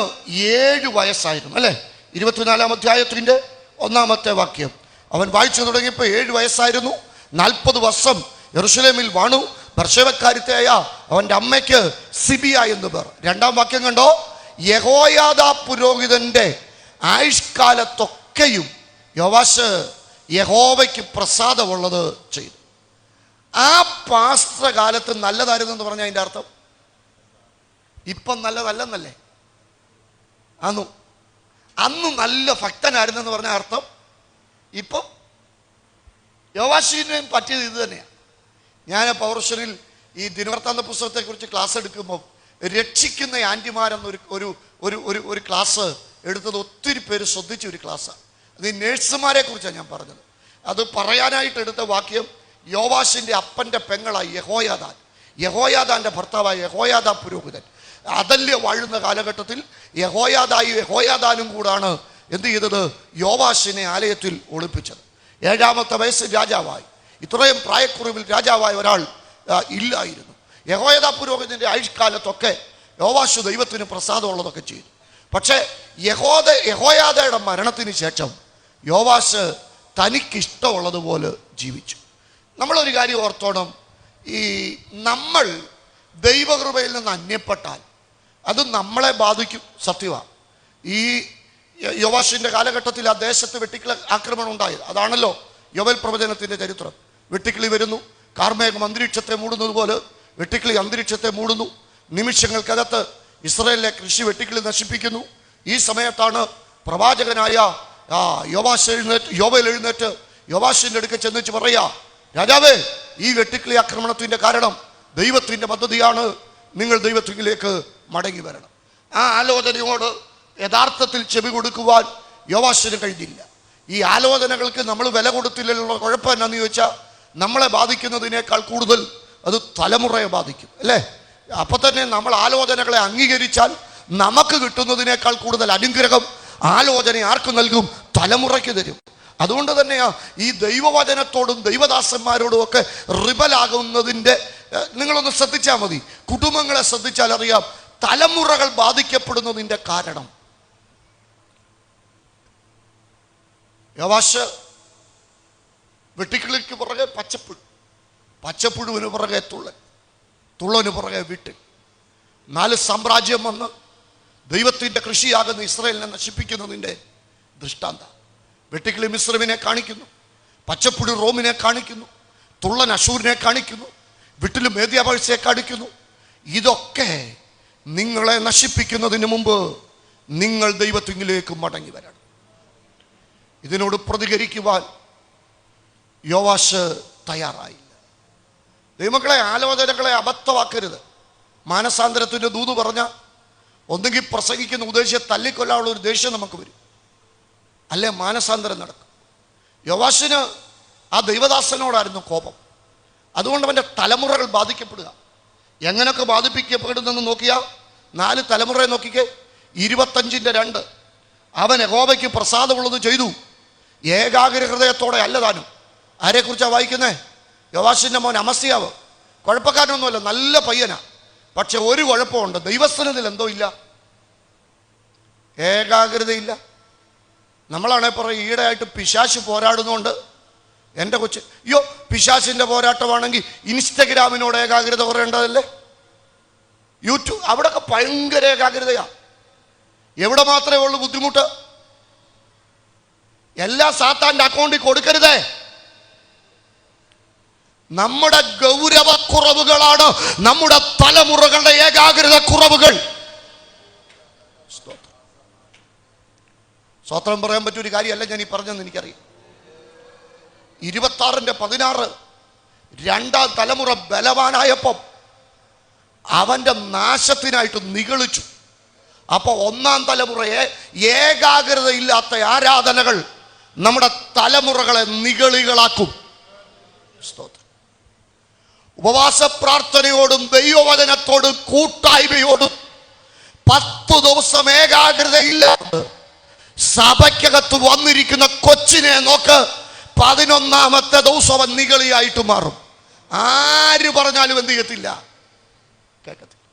7 വയസ്സായിരുന്നു. അല്ലേ? 24-ാം അധ്യായത്തിന്റെ 1-ാമത്തെ വാക്യം. അവൻ വായിച്ചു തുടങ്ങിയപ്പോൾ 7 വയസ്സായിരുന്നു. 40 വർഷം യെരൂശലേമിൽ വാണു. ബർശേവക്കാരിയായ അവന്റെ അമ്മയ്ക്ക് സിബിയ എന്ന് പേർ. 2-ാം വാക്യം കണ്ടോ? യഹോയാദാ പുരോഹിതന്റെ ആയുഷ്കാലത്തൊക്കെയും യോവാശ് യഹോവയ്ക്ക് പ്രസാദമുള്ളത് ചെയ്തു. ആ പാസ്ത്രകാലത്ത് നല്ലതായിരുന്നു എന്ന് പറഞ്ഞാൽ അതിൻ്റെ അർത്ഥം ഇപ്പം നല്ലതല്ലെന്നല്ലേ? അന്ന് നല്ല ഭക്തനായിരുന്നെന്ന് പറഞ്ഞ അർത്ഥം ഇപ്പം യോവാശിന് പറ്റിയത് ഇത് തന്നെയാണ്. ഞാൻ പൗർഷനിൽ ഈ ദിനവൃത്താന്ത പുസ്തകത്തെക്കുറിച്ച് ക്ലാസ് എടുക്കുമ്പോൾ രക്ഷിക്കുന്ന ആൻറ്റിമാരെന്നൊരു ഒരു ഒരു ഒരു ഒരു ക്ലാസ് എടുത്തത് ഒത്തിരി പേര് ശ്രദ്ധിച്ച ഒരു ക്ലാസ്സാണ്. അത് ഈ നേഴ്സുമാരെ കുറിച്ചാണ് ഞാൻ പറഞ്ഞത്. അത് പറയാനായിട്ട് എടുത്ത വാക്യം യോവാശിൻ്റെ അപ്പൻ്റെ പെങ്ങളായി യഹോയാദാൻ്റെ ഭർത്താവായ യഹോയാദാ പുരോഹിതൻ അതല്യ വാഴുന്ന കാലഘട്ടത്തിൽ യഹോയാദാനും കൂടാണ് എന്ത് ചെയ്തത്? യോവാശിനെ ആലയത്തിൽ ഒളിപ്പിച്ചത്. 7-ാമത്തെ വയസ്സിൽ രാജാവായി. ഇത്രയും പ്രായക്കുറവിൽ രാജാവായ ഒരാൾ ഇല്ലായിരുന്നു. യഹോയാദാ പുരോഹിതൻ്റെ ആയുഷ്കാലത്തൊക്കെ യോവാശ് ദൈവത്തിന് പ്രസാദമുള്ളതൊക്കെ ചെയ്തു. പക്ഷേ യഹോയാദയുടെ മരണത്തിന് ശേഷം യോവാശ് തനിക്കിഷ്ടമുള്ളതുപോലെ ജീവിച്ചു. നമ്മളൊരു കാര്യം ഓർത്തോണം, ഈ നമ്മൾ ദൈവകൃപയിൽ നിന്ന് അന്യപ്പെട്ടാൽ അത് നമ്മളെ ബാധിക്കും. സത്യമാണ്. ഈ യോവാശിൻ്റെ കാലഘട്ടത്തിൽ ആ ദേശത്ത് വെട്ടിക്കിളി ആക്രമണം ഉണ്ടായത്. അതാണല്ലോ യോവേൽ പ്രവചനത്തിൻ്റെ ചരിത്രം. വെട്ടിക്കിളി വരുന്നു, കാർമേഘം അന്തരീക്ഷത്തെ മൂടുന്നത് പോലെ വെട്ടിക്കിളി അന്തരീക്ഷത്തെ മൂടുന്നു. നിമിഷങ്ങൾക്കകത്ത് ഇസ്രായേലിലെ കൃഷി വെട്ടിക്കിളി നശിപ്പിക്കുന്നു. ഈ സമയത്താണ് പ്രവാചകനായ യോവേൽ എഴുന്നേറ്റ് യോവാശിൻ്റെ അടുക്കൽ ചെന്നിച്ച് പറയാ, രാജാവേ, ഈ വെട്ടിക്കിളി ആക്രമണത്തിൻ്റെ കാരണം ദൈവത്തിൻ്റെ പദ്ധതിയാണ്, നിങ്ങൾ ദൈവത്തിലേക്ക് മടങ്ങി വരണം. ആ ആലോചനയോട് യഥാർത്ഥത്തിൽ ചെവി കൊടുക്കുവാൻ യോവാശിന് കഴിഞ്ഞില്ല. ഈ ആലോചനകൾക്ക് നമ്മൾ വില കൊടുത്തില്ലെന്നുള്ള കുഴപ്പം എന്നാന്ന് ചോദിച്ചാൽ നമ്മളെ ബാധിക്കുന്നതിനേക്കാൾ കൂടുതൽ അത് തലമുറയെ ബാധിക്കും, അല്ലേ? അപ്പം തന്നെ നമ്മൾ ആലോചനകളെ അംഗീകരിച്ചാൽ നമുക്ക് കിട്ടുന്നതിനേക്കാൾ കൂടുതൽ അനുഗ്രഹം ആലോചന ആർക്ക് നൽകും? തലമുറയ്ക്ക് തരും. അതുകൊണ്ട് തന്നെയാ ഈ ദൈവവചനത്തോടും ദൈവദാസന്മാരോടും ഒക്കെ റിബലാകുന്നതിൻ്റെ നിങ്ങളൊന്ന് ശ്രദ്ധിച്ചാൽ മതി. കുടുംബങ്ങളെ ശ്രദ്ധിച്ചാൽ അറിയാം തലമുറകൾ ബാധിക്കപ്പെടുന്നതിൻ്റെ കാരണം. യോവാശ് വെട്ടിക്കിളിക്ക് പുറകെ പച്ചപ്പുഴുവിന് പുറകെ തുള്ളന് പുറകെ വീട്ടിൽ 4 സാമ്രാജ്യം വന്ന് ദൈവത്തിൻ്റെ കൃഷിയാകുന്ന ഇസ്രായേലിനെ നശിപ്പിക്കുന്നതിൻ്റെ ദൃഷ്ടാന്തം. വെട്ടിക്കിളി മിസ്രൈമിനെ കാണിക്കുന്നു, പച്ചപ്പുഴു റോമിനെ കാണിക്കുന്നു, തുള്ളൻ അശൂരിനെ കാണിക്കുന്നു, വിട്ടിൽ മേദ്യാപേഴ്സയെ കാണിക്കുന്നു. ഇതൊക്കെ നിങ്ങളെ നശിപ്പിക്കുന്നതിന് മുമ്പ് നിങ്ങൾ ദൈവത്തിലേക്ക് മടങ്ങി വരണം. ഇതിനോട് പ്രതികരിക്കുവാൻ യോവാശ് തയ്യാറായില്ല. ദൈവമക്കളെ, ആലോചനകളെ അബദ്ധമാക്കരുത്. മാനസാന്തരത്തിൻ്റെ ദൂത് പറഞ്ഞ ഒന്നുകിൽ പ്രസംഗിക്കുന്ന ഉദ്ദേശിച്ച് തല്ലിക്കൊല്ലാനുള്ള ഒരു ദേഷ്യം നമുക്ക് വരും, അല്ലെ മാനസാന്തരം നടക്കും. യോവാശിന് ആ ദൈവദാസനോടായിരുന്നു കോപം. അതുകൊണ്ട് അവൻ്റെ തലമുറകൾ ബാധിക്കപ്പെടുക. എങ്ങനെയൊക്കെ ബാധിപ്പിക്കപ്പെടുന്നെന്ന് നോക്കിയാൽ 4 തലമുറയെ നോക്കിക്കേ. 25-2 അവൻ യഹോവയ്ക്ക് പ്രസാദമുള്ളത് ചെയ്തു, ഏകാഗ്ര ഹൃദയത്തോടെ അല്ലതാനും. ആരെക്കുറിച്ചാണ് വായിക്കുന്നേ? യോവാശിൻ്റെ മോൻ അമസ്യാവ്. കുഴപ്പക്കാരനൊന്നുമല്ല, നല്ല പയ്യനാ. പക്ഷെ ഒരു കുഴപ്പമുണ്ട്, ദൈവസ്ഥനത്തിൽ എന്തോ ഇല്ല, ഏകാഗ്രതയില്ല. നമ്മളാണെ പറയും ഈടെയായിട്ട് പിശാശ് പോരാടുന്നുണ്ട്. എൻ്റെ കൊച്ച്, അയ്യോ പിശാശിൻ്റെ പോരാട്ടമാണെങ്കിൽ ഇൻസ്റ്റഗ്രാമിനോട് ഏകാഗ്രത പറയേണ്ടതല്ലേ? യൂട്യൂബ്, അവിടെയൊക്കെ ഭയങ്കര ഏകാഗ്രതയാണ്. എവിടെ മാത്രമേ ഉള്ളൂ ബുദ്ധിമുട്ട്? എല്ലാ സാത്താൻ്റെ അക്കൗണ്ടിൽ കൊടുക്കരുതേ. നമ്മുടെ ഗൗരവക്കുറവുകളാണ് നമ്മുടെ തലമുറകളുടെ ഏകാഗ്രത കുറവുകൾ. സ്വത്രം പറയാൻ പറ്റിയൊരു കാര്യമല്ല ഞാൻ ഈ പറഞ്ഞെന്ന് എനിക്കറിയാം. 26-16 2ാം തലമുറ ബലവാനായപ്പം അവൻ്റെ നാശത്തിനായിട്ട് നിഗളിച്ചു. അപ്പോൾ 1ാം തലമുറയെ ഏകാഗ്രതയില്ലാത്ത ആരാധനകൾ നമ്മുടെ തലമുറകളെ നിഗളികളാക്കും. ഉപവാസ പ്രാർത്ഥനയോടും ദൈവവചനത്തോടും കൂട്ടായ്മയോടും 10 ദിവസം ഏകാഗ്രതയില്ലാതെ സഭയ്ക്കകത്ത് വന്നിരിക്കുന്ന കൊച്ചിനെ നോക്ക്, 11ാമത്തെ ദിവസം അവൻ നിഗളിയായിട്ട് മാറും. ആര് പറഞ്ഞാലും എന്ത് ചെയ്യത്തില്ല, കേൾക്കത്തില്ല.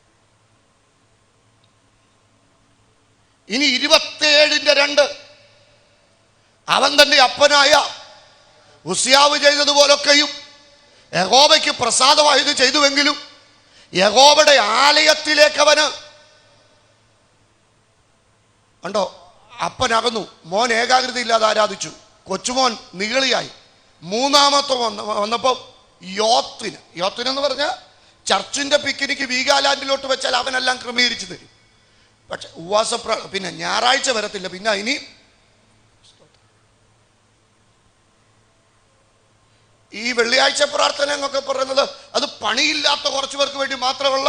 ഇനി 27-2 അവൻ തന്റെ അപ്പനായ ഉസിയാവ് ചെയ്തതുപോലൊക്കെയും യഹോവയ്ക്ക് പ്രസാദമായത് ചെയ്തുവെങ്കിലും യഹോവയുടെ ആലയത്തിലേക്ക് അവന് ഉണ്ടോ അപ്പനകന്നു. മോൻ ഏകാഗ്രത ഇല്ലാതെ ആരാധിച്ചു. കൊച്ചുമോൻ നിഗളിയായി. മൂന്നാമത്തെ വന്നപ്പോൾ യോത്തിനെന്ന് പറഞ്ഞാൽ ചർച്ചിന്റെ പിക്നിക്ക് വീഗാലാൻഡിലോട്ട് വെച്ചാൽ അവനെല്ലാം ക്രമീകരിച്ചു തരും. പക്ഷെ പിന്നെ ഞായറാഴ്ച വരത്തില്ല. പിന്നെ ഇനി ഈ വെള്ളിയാഴ്ച പ്രാർത്ഥന എന്നൊക്കെ പറയുന്നത് അത് പണിയില്ലാത്ത കുറച്ചു പേർക്ക് വേണ്ടി മാത്രമുള്ള,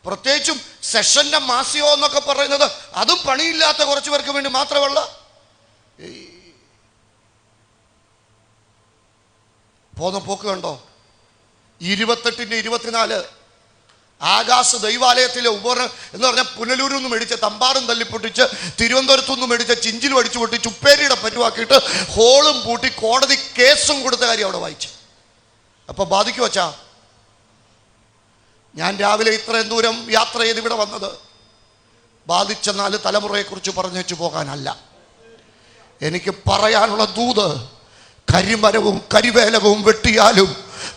പ്രത്യേകിച്ചും സെഷന്റെ മാസിയോ എന്നൊക്കെ പറയുന്നത് അതും പണിയില്ലാത്ത കുറച്ചു പേർക്ക് വേണ്ടി മാത്രമുള്ള. പോന്ന പോക്ക് കണ്ടോ? 28-ന്റെ 24 ആകാശ ദൈവാലയത്തിലെ ഉപകരണം എന്ന് പറഞ്ഞാൽ പുനലൂരിൽ നിന്ന് മേടിച്ച തമ്പാറും തല്ലിപ്പൊട്ടിച്ച്, തിരുവനന്തപുരത്തു നിന്ന് മേടിച്ച ചിഞ്ചിൽ അടിച്ചു പൊട്ടിച്ച്, ഉപ്പേരിയുടെ പറ്റുവാക്കിയിട്ട് ഹോളും പൂട്ടി കോടതി കേസും കൊടുത്ത കാര്യം അവിടെ വായിച്ചു. അപ്പൊ ബാധിക്കു വച്ചാ ഞാൻ രാവിലെ ഇത്രയും ദൂരം യാത്ര ചെയ്ത് ഇവിടെ വന്നത് ബാധിച്ച 4 തലമുറയെക്കുറിച്ച് പറഞ്ഞു വെച്ചു പോകാനല്ല. എനിക്ക് പറയാനുള്ള ദൂത്, കരിമരവും കരിവേലവും വെട്ടിയാലും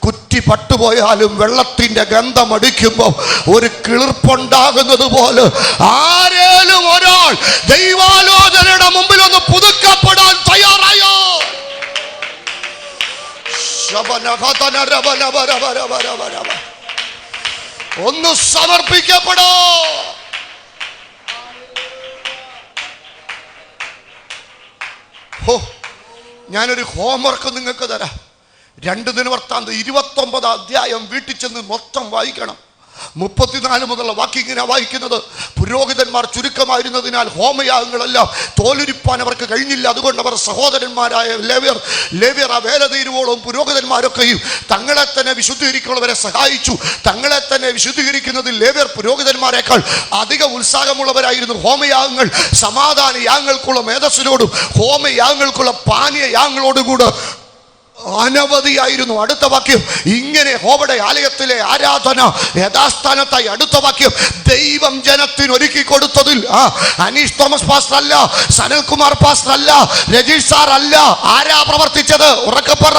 കുറ്റി പട്ടുപോയാലും വെള്ളത്തിന്റെ ഗന്ധം അടിക്കുമ്പോൾ ഒരു കിളിർപ്പുണ്ടാകുന്നത് പോലെ ആരേലും ഒരാൾ ദൈവാലോചനയുടെ മുമ്പിൽ ഒന്ന് പുതുക്കപ്പെടാൻ തയ്യാറായോ? ഒന്ന് സമർപ്പിക്കപ്പെടോ. ഞാനൊരു ഹോംവർക്ക് നിങ്ങൾക്ക് തരാം. 2 ദിനവൃത്താന്തം 29 അധ്യായം വീട്ടിൽ ചെന്ന് മൊത്തം വായിക്കണം. 34 മുതലുള്ള വാക്യങ്ങനെ വായിക്കുന്നത്. പുരോഹിതന്മാർ ചുരുക്കമായിരുന്നതിനാൽ ഹോമയാഗങ്ങളെല്ലാം തോലുരിപ്പാൻ അവർക്ക് കഴിഞ്ഞില്ല. അതുകൊണ്ട് അവർ സഹോദരന്മാരായ ലേവ്യർ ആ വേല തീരുവോളം പുരോഹിതന്മാരൊക്കെയും തങ്ങളെ തന്നെ വിശുദ്ധീകരിക്കുന്നവരെ സഹായിച്ചു. തങ്ങളെ തന്നെ വിശുദ്ധീകരിക്കുന്നതിൽ ലേവ്യർ പുരോഹിതന്മാരെക്കാൾ അധിക ഉത്സാഹമുള്ളവരായിരുന്നു. ഹോമയാഗങ്ങൾ സമാധാന യാഗങ്ങൾക്കുള്ള മേധസ്സിനോടും ഹോമയാഗങ്ങൾക്കുള്ള പാനീയ യാഗങ്ങളോടും കൂടെ അനവധിയായിരുന്നു. അടുത്ത വാക്യം ഇങ്ങനെ യഹോവയുടെ ആലയത്തിലെ ആരാധന യഥാസ്ഥാനത്തായി. അടുത്ത വാക്യം ദൈവം ജനത്തിന് ഒരുക്കി കൊടുത്തതിൽ അനീഷ് തോമസ് പാസ്റ്റർ അല്ല, സനൽകുമാർ പാസ്റ്റർ അല്ല, രജീഷ് സാർ അല്ല. ആരാ പ്രവർത്തിച്ചത്? ഉറക്കപ്പറ.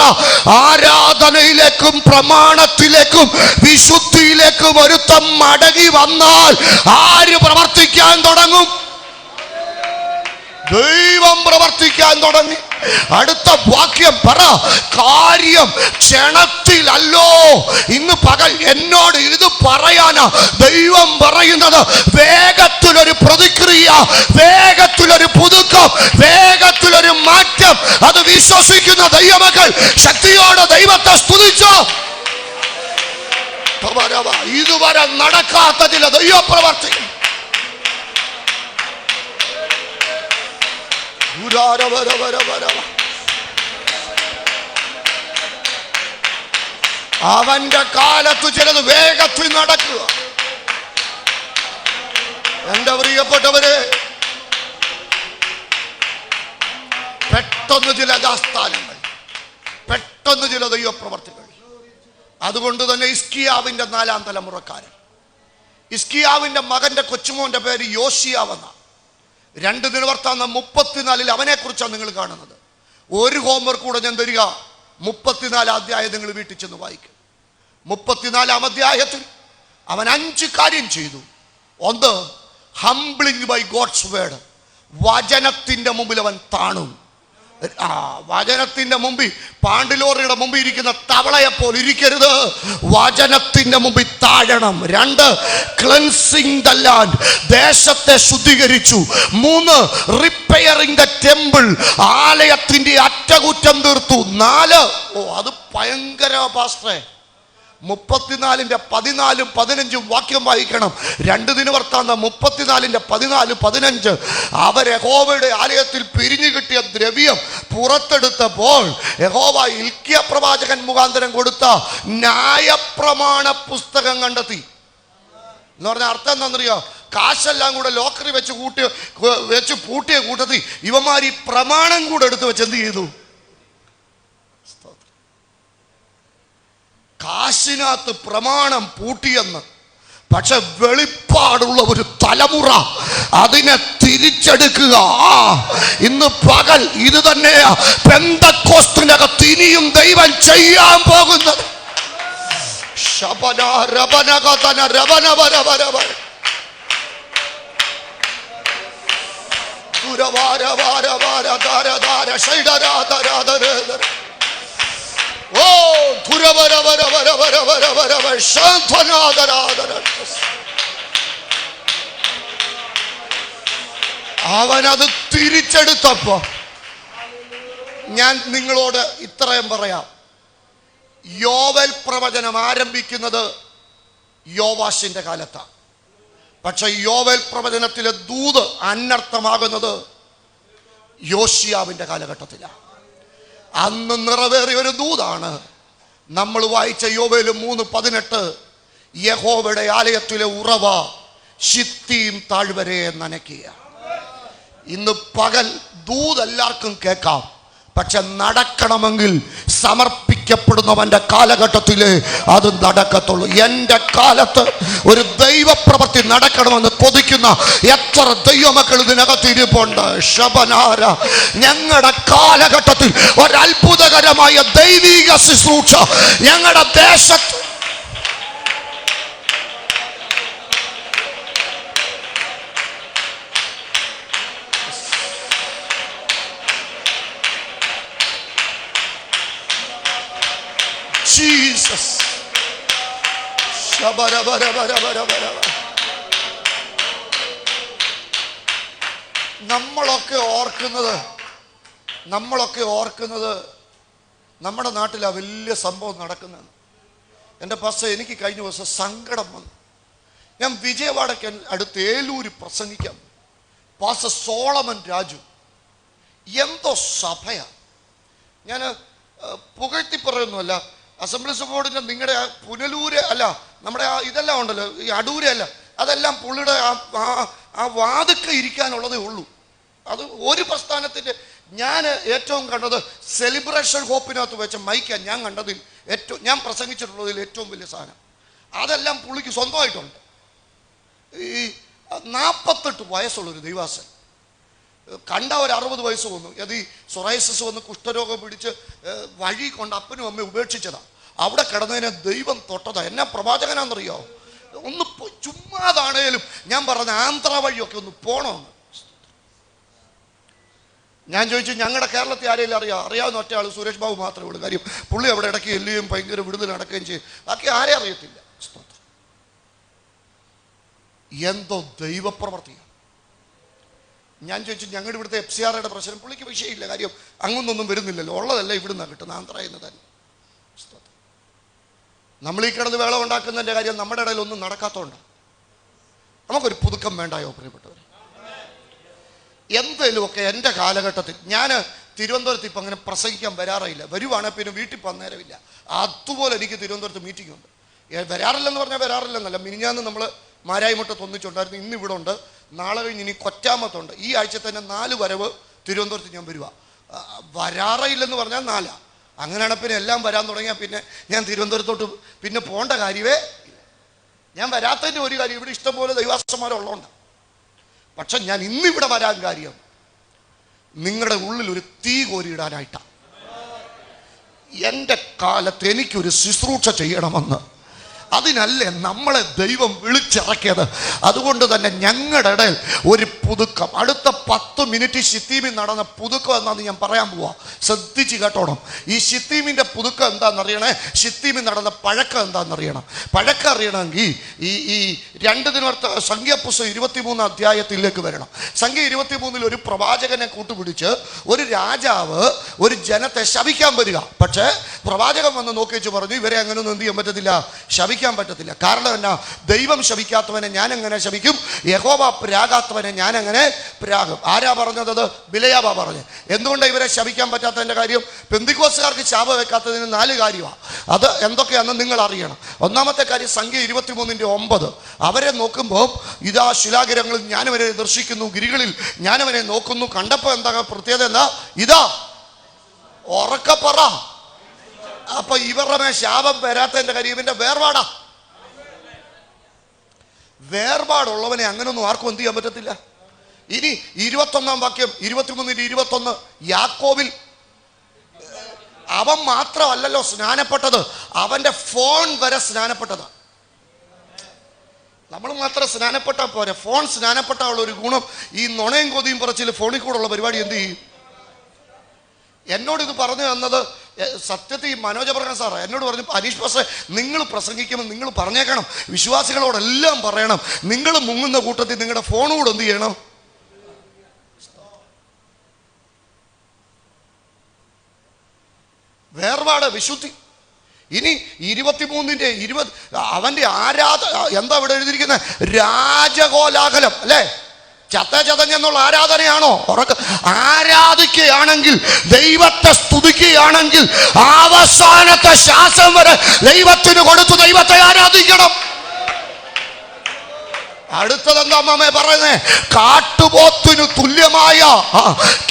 ആരാധനയിലേക്കും പ്രമാണത്തിലേക്കും വിശുദ്ധിയിലേക്കും ഒരുത്തം മടങ്ങി വന്നാൽ ആര് പ്രവർത്തിക്കാൻ തുടങ്ങും? ദൈവം പ്രവർത്തിക്കാൻ തുടങ്ങി. അടുത്ത വാക്യം പറ. കാര്യം ക്ഷണത്തിലല്ലോ. ഇന്ന് പകൽ എന്നോട് ഇത് പറയാനാ ദൈവം പറയുന്നത്. വേഗത്തിലൊരു പ്രതിക്രിയ, വേഗത്തിലൊരു പുതുക്കം, വേഗത്തിലൊരു മാറ്റം. അത് വിശ്വസിക്കുന്ന ദൈവമക്കൾ ശക്തിയോടെ ദൈവത്തെ സ്തുതിച്ചോ. ഇതുവരെ നടക്കാത്ത ചില ദൈവപ്രവർത്തി അവന്റെ കാലത്ത് ചിലത് വേഗത്തിൽ നടക്കുക. എന്റെ പ്രിയപ്പെട്ടവരെ, പെട്ടെന്ന് ചില യഥാസ്ഥാനങ്ങൾ, പെട്ടെന്ന് ചില ദൈവപ്രവർത്തികൾ. അതുകൊണ്ട് തന്നെ ഹിസ്കിയാവിന്റെ 4-ാം തലമുറക്കാരൻ, ഹിസ്കിയാവിന്റെ മകന്റെ കൊച്ചുമോന്റെ പേര് യോശിയാവെന്ന. 2 ദിനവൃത്താന്തം 34 അവനെ കുറിച്ചാണ് നിങ്ങൾ കാണുന്നത്. ഒരു ഹോംവർക്ക് കൂടെ ഞാൻ തരിക. 34 അധ്യായം നിങ്ങൾ വീട്ടിൽ ചെന്ന് വായിക്കും. 34-ാം അധ്യായത്തിൽ അവൻ 5 കാര്യം ചെയ്തു. 1, ഹംബ്ലിംഗ് ബൈ ഗോഡ്സ് വേർഡ്. വചനത്തിന്റെ മുമ്പിൽ അവൻ താണു. വചനത്തിന്റെ മുമ്പിൽ, പാണ്ടിലോറിയുടെ മുമ്പിൽ ഇരിക്കുന്ന തവളയെപ്പോലെ ഇരിക്കരുത്, വചനത്തിന്റെ മുമ്പിൽ താഴണം. 2, ക്ലെൻസിങ് ദ ലാൻഡ്. ദേശത്തെ ശുദ്ധീകരിച്ചു. 3, റിപ്പയറിംഗ് ദ ടെമ്പിൾ. ആലയത്തിന്റെ അറ്റകുറ്റം തീർത്തു. 4, അത് ഭയങ്കര പാസ്റ്ററെ. 34-ന്റെ 14, 15 വാക്യം വായിക്കണം. 2 ദിനവൃത്താന്തം 34-ന്റെ 14, 15. അവർ യഹോവയുടെ ആലയത്തിൽ പിരിഞ്ഞു കിട്ടിയ ദ്രവ്യം പുറത്തെടുത്തപ്പോൾ യഹോവ ഹിൽക്കിയ പ്രവാചകൻ മുഖാന്തരം കൊടുത്ത ന്യായപ്രമാണ പുസ്തകം കണ്ടെത്തി. എന്ന് പറഞ്ഞ അർത്ഥം എന്താണെന്നറിയോ? കാശെല്ലാം കൂടെ ലോക്കറി വെച്ച് പൂട്ടിയ കൂട്ടത്തിൽ ഇവന്മാർ ഈ പ്രമാണം കൂടെ എടുത്ത് വെച്ച് എന്ത് ചെയ്തു? കാശിനകത്ത് പ്രമാണം പൂട്ടിയെന്ന്. പക്ഷെ വെളിപ്പാടുള്ള ഒരു തലമുറ അതിനെ തിരിച്ചെടുക്കുക. ഇന്ന് പകൽ ഇത് തന്നെയാ പെന്തക്കോസ്തിനകത്ത് ഇനിയും ദൈവം ചെയ്യാൻ പോകുന്നത്. അവനത് തിരിച്ചെടുത്തപ്പോ ഞാൻ നിങ്ങളോട് ഇത്രയും പറയാം. യോവേൽ പ്രവചനം ആരംഭിക്കുന്നത് യോവാശിന്റെ കാലത്താണ്. പക്ഷെ യോവേൽ പ്രവചനത്തിലെ ദൂത് അനർത്ഥമാകുന്നത് യോശിയാവിന്റെ കാലഘട്ടത്തിലാണ്. അന്ന് നിറവേറിയ ഒരു ദൂതാണ് നമ്മൾ വായിച്ച യോവേൽ 3:18. യഹോവയുടെ ആലയത്തിലെ ഉറവ ശിത്തീം താഴ്വരയെ നനയ്ക്കുക. ഇന്ന് പകൽ ദൂത് എല്ലാവർക്കും കേൾക്കാം, പക്ഷെ നടക്കണമെങ്കിൽ സമർപ്പിക്കപ്പെടുന്നവന്റെ കാലഘട്ടത്തിലേ അത് നടക്കത്തുള്ളൂ. എൻ്റെ കാലത്ത് ഒരു ദൈവപ്രവൃത്തി നടക്കണമെന്ന് കൊതിക്കുന്ന എത്ര ദൈവമക്കൾ ഇതിനകത്ത് ഇരിപ്പുണ്ട്. ശബനാര, ഞങ്ങളുടെ കാലഘട്ടത്തിൽ ഒരത്ഭുതകരമായ ദൈവിക ശുശ്രൂഷ ഞങ്ങളുടെ ദേശത്ത് ജീസസ്. നമ്മളൊക്കെ ഓർക്കുന്നത് നമ്മുടെ നാട്ടിൽ ആ വലിയ സംഭവം നടക്കുന്നതാണ്. എൻ്റെ പാസ്റ്റർ, എനിക്ക് കഴിഞ്ഞ ദിവസം സങ്കടം വന്നു. ഞാൻ വിജയവാഡയ്ക്ക് അടുത്ത് ഏലൂര് പ്രസംഗിക്കാം. പാസ്റ്റർ സോളമൻ രാജു, എന്തോ സഭയാ. ഞാൻ പുകഴ്ത്തി പറയുന്നുമല്ല. അസംബ്ലീസ് ബോർഡിൻ്റെ നിങ്ങളുടെ ആ പുനലൂര് അല്ല, നമ്മുടെ ആ ഇതെല്ലാം ഉണ്ടല്ലോ, ഈ അടൂര് അല്ല, അതെല്ലാം പുള്ളിയുടെ ആ വാതുക്ക ഇരിക്കാനുള്ളതേ ഉള്ളൂ. അത് ഒരു പ്രസ്ഥാനത്തിൻ്റെ ഞാൻ ഏറ്റവും കണ്ടത് സെലിബ്രേഷൻ ഹോപ്പിനകത്ത് വെച്ച മൈക്കാണ് ഞാൻ കണ്ടതിൽ ഏറ്റവും, ഞാൻ പ്രസംഗിച്ചിട്ടുള്ളതിൽ ഏറ്റവും വലിയ സാധനം. അതെല്ലാം പുള്ളിക്ക് സ്വന്തമായിട്ടുണ്ട്. ഈ 48 വയസ്സുള്ളൊരു ദൈവാസൻ കണ്ട ഒരു 60 വയസ്സ് വന്നു. അത് ഈ സൊറൈസിസ് വന്ന് കുഷ്ഠരോഗം പിടിച്ച് വഴി കൊണ്ട് അപ്പനും അമ്മയും ഉപേക്ഷിച്ചതാണ്. അവിടെ കിടന്നതിനെ ദൈവം തൊട്ടതാ. എന്നാ പ്രവാചകനാണെന്നറിയോ? ഒന്ന് ചുമ്മാതാണേലും ഞാൻ പറഞ്ഞ ആന്ധ്ര വഴിയൊക്കെ ഒന്ന് പോണമെന്ന്. ഞാൻ ചോദിച്ചു, ഞങ്ങളുടെ കേരളത്തിൽ ആരെങ്കിലും അറിയാവുന്ന ഒറ്റ ആൾ സുരേഷ് ബാബു മാത്രമേ ഉള്ളൂ. കാര്യം പുള്ളി അവിടെ ഇടയ്ക്ക് എല്ലുകയും ഭയങ്കര വിടുതൽ നടക്കുകയും ചെയ്യും. ബാക്കി ആരെ അറിയത്തില്ല. എന്തോ ദൈവപ്രവർത്തിയാണ്. ഞാൻ ചോദിച്ചു, ഞങ്ങളുടെ ഇവിടുത്തെ FCRയുടെ പ്രശ്നം പുള്ളിക്ക് വിഷയമില്ല. കാര്യം അങ്ങൊന്നും വരുന്നില്ലല്ലോ, ഉള്ളതല്ല ഇവിടുന്ന് കിട്ടുന്ന ആന്ധ്രയെന്ന് തന്നെ. നമ്മൾ ഈ കിടന്ന് വേളം ഉണ്ടാക്കുന്നതിൻ്റെ കാര്യം നമ്മുടെ ഇടയിൽ ഒന്നും നടക്കാത്തതുകൊണ്ട് നമുക്കൊരു പുതുക്കം വേണ്ടായോ പ്രിയപ്പെട്ടവർ? എന്തെങ്കിലുമൊക്കെ എൻ്റെ കാലഘട്ടത്തിൽ ഞാൻ തിരുവനന്തപുരത്ത് ഇപ്പം അങ്ങനെ പ്രസംഗിക്കാൻ വരാറില്ല. വരുവാണെങ്കിൽ പിന്നെ വീട്ടിൽ പോകാൻ നേരമില്ല. അതുപോലെ എനിക്ക് തിരുവനന്തപുരത്ത് മീറ്റിംഗ് ഉണ്ട്. വരാറില്ലെന്ന് പറഞ്ഞാൽ വരാറില്ലെന്നല്ല. മിനിഞ്ഞാന്ന് നമ്മൾ മാരായിമുട്ടത്ത് ഒന്നിച്ചുണ്ടായിരുന്നു. ഇന്ന് ഇവിടെ ഉണ്ട്, നാളെ കഴിഞ്ഞ് ഇനി കൊറ്റാമത്തുണ്ട്. ഈ ആഴ്ച തന്നെ 4 വരവ് തിരുവനന്തപുരത്ത് ഞാൻ വരുക. വരാറില്ലെന്ന് പറഞ്ഞാൽ 4. അങ്ങനെയാണ് പിന്നെ എല്ലാം വരാൻ തുടങ്ങിയാൽ പിന്നെ ഞാൻ തിരുവനന്തപുരത്തോട്ട് പിന്നെ പോകേണ്ട കാര്യമേ ഇല്ല. ഞാൻ വരാത്തതിൻ്റെ ഒരു കാര്യം, ഇവിടെ ഇഷ്ടംപോലെ ദൈവാസന്മാരുള്ളതുകൊണ്ട്. പക്ഷെ ഞാൻ ഇന്നിവിടെ വരാൻ കാര്യം നിങ്ങളുടെ ഉള്ളിൽ ഒരു തീ കോരിയിടാനായിട്ടാണ്. എൻ്റെ കാലത്ത് എനിക്കൊരു ശുശ്രൂഷ ചെയ്യണമെന്ന്, അതിനല്ലേ നമ്മളെ ദൈവം വിളിച്ചിറക്കിയത്. അതുകൊണ്ട് തന്നെ ഞങ്ങളുടെ ഇടയിൽ ഒരു പുതുക്കം. അടുത്ത 10 മിനിറ്റ് ഷിത്തീമിൽ നടന്ന പുതുക്കം എന്താണെന്ന് ഞാൻ പറയാൻ പോവാ. ശ്രദ്ധിച്ച് കേട്ടോണം. ഈ ഷിത്തീമിൻ്റെ പുതുക്കം എന്താണെന്നറിയണേ. ഷിത്തീമിൽ നടന്ന പഴക്കം എന്താണെന്നറിയണം. പഴക്കം അറിയണമെങ്കിൽ ഈ 2 ദിനവർത്ത സംഖ്യാപുസ്തകം 23 അധ്യായത്തിലേക്ക് വരണം. സംഖ്യ 23 ഒരു പ്രവാചകനെ കൂട്ടുപിടിച്ച് ഒരു രാജാവ് ഒരു ജനത്തെ ശപിക്കാൻ വരിക. പക്ഷേ പ്രവാചകൻ വന്ന് നോക്കിച്ച് പറഞ്ഞു, ഇവരെ അങ്ങനെയൊന്നും എന്ത് ചെയ്യാൻ പറ്റത്തില്ല, ശപിക്കാൻ പറ്റത്തില്ല. കാരണം എന്നാ? ദൈവം ശപിക്കാത്തവനെ ഞാൻ എങ്ങനെ ശപിക്കും? യഹോവ പ്രാകാത്തവനെ ഞാൻ എങ്ങനെ പ്രാകും? ആരാ പറഞ്ഞത്? ബിലയാബാ പറഞ്ഞു. എന്തുകൊണ്ടാണ് ഇവരെ ശപിക്കാൻ പറ്റാത്തതിൻ്റെ കാര്യം? പെന്തിക്കോസുകാർക്ക് ശാപം വെക്കാത്തതിന് 4 കാര്യമാണ്. അത് എന്തൊക്കെയാണെന്ന് നിങ്ങൾ അറിയണം. ഒന്നാമത്തെ കാര്യം സംഖ്യ 23:9. അവരെ നോക്കുമ്പോൾ ഇതാ ശിലാഗിരങ്ങളിൽ ഞാനവരെ ദർശിക്കുന്നു, ഗിരികളിൽ ഞാനവനെ നോക്കുന്നു. കണ്ടപ്പോൾ എന്താ പ്രത്യേകത? എന്താ? ഇതാ ഉറക്കപ്പറ. അപ്പൊ ഇവരുടെ മേൽ ശാപം വരാത്തതിന്റെ കാര്യം ഇവന്റെ വേർപാടാ. വേർപാടുള്ളവനെ അങ്ങനൊന്നും ആർക്കും എന്ത് ചെയ്യാൻ പറ്റത്തില്ല. ഇനി 21-ാം വാക്യം 23:21. യാക്കോബിൽ അവൻ മാത്രമല്ലല്ലോ സ്നാനപ്പെട്ടത്, അവന്റെ ഫോൺ വരെ സ്നാനപ്പെട്ടത്. നമ്മൾ മാത്രം സ്നാനപ്പെട്ടാൽ പോരെ, ഫോൺ സ്നാനപ്പെട്ടാലുള്ള ഒരു ഗുണം ഈ നുണയും കൊതിയും പറച്ചിൽ ഫോണിൽ കൂടെയുള്ള പരിപാടി എന്ത് ചെയ്യും? എന്നോടിത് പറഞ്ഞു തന്നത് സത്യത്തിൽ മനോജ് അബ്രഹാം സാറ് എന്നോട് പറഞ്ഞു, അനീഷ് പാസ്റ്റർ നിങ്ങൾ പ്രസംഗിക്കുമ്പോൾ നിങ്ങൾ പറഞ്ഞേക്കണം, വിശ്വാസികളോടെല്ലാം പറയണം, നിങ്ങൾ മുങ്ങുന്ന കൂട്ടത്തിൽ നിങ്ങളുടെ ഫോണുകൂടെ എന്ത് ചെയ്യണം? വേർപാട്, വിശുദ്ധി. ഇനി 23-ന്റെ 20 അവന്റെ എന്താ ഇവിടെ എഴുതിയിരിക്കുന്നത്? രാജകോലാഹലം അല്ലേ? ചതഞ്ഞെന്നുള്ള ആരാധനയാണോ? ആരാധിക്കുകയാണെങ്കിൽ, ദൈവത്തെ സ്തുതിക്കുകയാണെങ്കിൽ അവസാനത്തെ ശ്വാസം വരെ ദൈവത്തിന് കൊടുത്ത് ദൈവത്തെ ആരാധിക്കണം. അടുത്തതെന്താ അമ്മേ പറയുന്നേ? കാട്ടുപോത്തിനു തുല്യമായ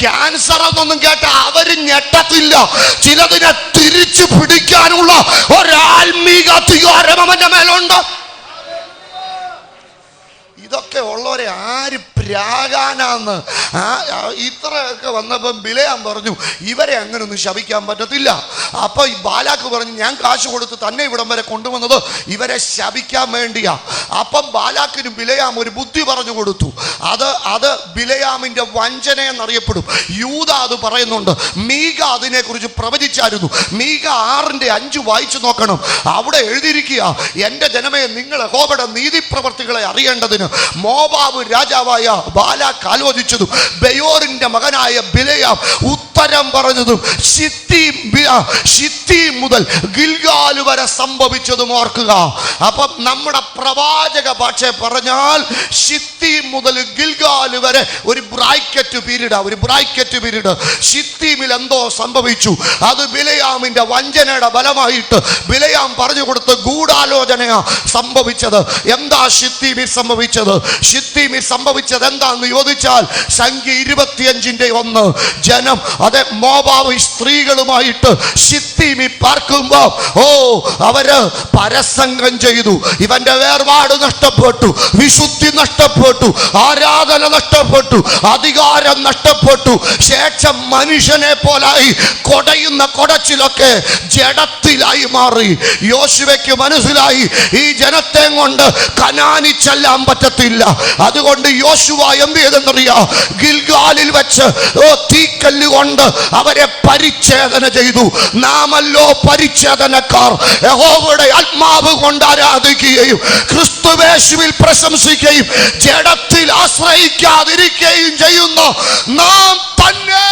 ക്യാൻസർ എന്നൊന്നും കേട്ട അവര് ഞെട്ടത്തില്ല. ചിലതിനെ തിരിച്ചു പിടിക്കാനുള്ള ഒരാത്മീക അധികാരം അവന്റെ മേലുണ്ട്. ഇതൊക്കെ ഉള്ളവരെ ആര് പ്രാകാനാന്ന് ഇത്രയൊക്കെ വന്നപ്പം ബിലയാം പറഞ്ഞു, ഇവരെ അങ്ങനൊന്നും ശപിക്കാൻ പറ്റത്തില്ല. അപ്പൊ ഈ ബാലാക്ക് പറഞ്ഞു, ഞാൻ കാശ് കൊടുത്ത് തന്നെ ഇവിടം വരെ കൊണ്ടുവന്നത് ഇവരെ ശപിക്കാൻ വേണ്ടിയാ. അപ്പം ബാലാക്കിനും ബിലയാം ഒരു ബുദ്ധി പറഞ്ഞു കൊടുത്തു. അത് ബിലയാമിന്റെ വഞ്ചന എന്നറിയപ്പെടും. യൂദ അത് പറയുന്നുണ്ട്. മീക അതിനെക്കുറിച്ച് പ്രവചിച്ചായിരുന്നു. മീക 6:5 വായിച്ചു നോക്കണം. അവിടെ എഴുതിയിരിക്കുക, എന്റെ ജനമേ, നിങ്ങൾ യഹോവയുടെ നീതിപ്രവർത്തികളെ അറിയേണ്ടതിന് മോവാബ് രാജാവായ ബാലാക്ക് ആലോചിച്ചതും ബെയോറിന്റെ മകനായ ബിലയാം ഉത്തരം പറഞ്ഞതും ശിത്തീം മുതൽ ഗിൽഗാൽ വരെ സംഭവിച്ചതും ഓർക്കുക. അപ്പം നമ്മുടെ പ്രവാചക ഭാഷ പറഞ്ഞാൽ ശിത്തീം മുതൽ ഗിൽഗാൽ വരെ ഒരു ബ്രാക്കറ്റ് പീരീഡ്. ശിത്തീമിൽ എന്തോ സംഭവിച്ചു. അത് ബിലയാമിന്റെ വഞ്ചനയുടെ ഫലമായിട്ട് ബിലയാം പറഞ്ഞു കൊടുത്ത ഗൂഢാലോചനയാ സംഭവിച്ചത്. എന്താ ശിത്തീമിൽ സംഭവിച്ചത്? ശിത്തീമിൽ സംഭവിച്ചത് എന്താന്ന് ചോദിച്ചാൽ സംഖ്യ 25:1 ജനം അതെ മോവാബ് സ്ത്രീകളുമായിട്ട് ശിത്തീമിൽ പാർക്കുമ്പോ അവര് പരസംഗം ചെയ്തു. ഇവന്റെ വേർപാട് നഷ്ടപ്പെട്ടു, വിശുദ്ധി നഷ്ടപ്പെട്ടു, ആരാധന നഷ്ടപ്പെട്ടു, അധികാരം നഷ്ടപ്പെട്ടു. ശേഷം മനുഷ്യനെ പോലായി കൊടയുന്ന കൊടച്ചിലൊക്കെ ജഡത്തിലായി മാറി. യോശുവയ്ക്ക് മനസ്സിലായി ഈ ജനത്തെ കൊണ്ട് കനാനി ചെല്ലാൻ പറ്റത്തില്ല. അതുകൊണ്ട് യോശുവ എന്ത് ചെയ്തെന്നറിയാ? ഗിൽഗാലിൽ വെച്ച് തീക്കല്ല് കൊണ്ട് അവരെ പരിച്ഛേദന ചെയ്തു. നാമല്ലോ പരിച്ഛേദനക്കാർ, യഹോവയുടെ ആത്മാവ് കൊണ്ട് ആരാധിക്കുകയും ക്രിസ്തുവേശുവിൽ പ്രശംസിക്കുകയും ജഡത്തിൽ ആശ്രയിക്കാതിരിക്കുകയും ചെയ്യുന്ന നാം തന്നെ.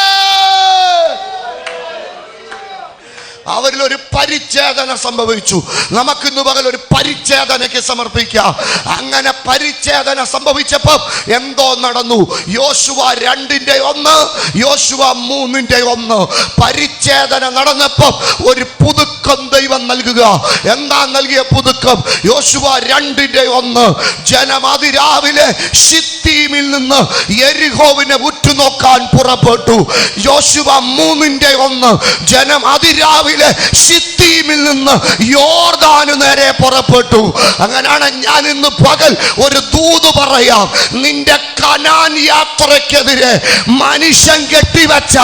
അവരിൽ ഒരു പരിച്ഛേദന സംഭവിച്ചു. നമുക്കിന്ന് പകൽ ഒരു പരിച്ഛേദനയ്ക്ക് സമർപ്പിക്കാം. അങ്ങനെ പരിച്ഛേദന സംഭവിച്ചപ്പോൾ എന്തോ നടന്നു. യോശുവ 2:1, യോശുവ 3:1 പരിച്ഛേദന നടന്നപ്പോൾ ഒരു പുതുക്കം ദൈവം നൽകുക. എന്താ നൽകിയ പുതുക്കം? യോശുവ 2:1 ജനം അതിരാവിലെ ശിത്തീമിൽ നിന്ന് യെരിഹോവിനെ ഉറ്റുനോക്കാൻ പുറപ്പെട്ടു. യോശുവ 3:1 ജനം അതിരാവിലെ ശിത്തീമിൽ നിന്ന് യോർദാന് നേരെ പുറപ്പെട്ടു. അങ്ങനെയാണ് ഞാൻ ഇന്ന് പകൽ ഒരു ദൂത് പറയാം. നിന്റെ കനാൻ യാത്രയ്ക്കെതിരെ മനുഷ്യൻ കെട്ടിവെച്ച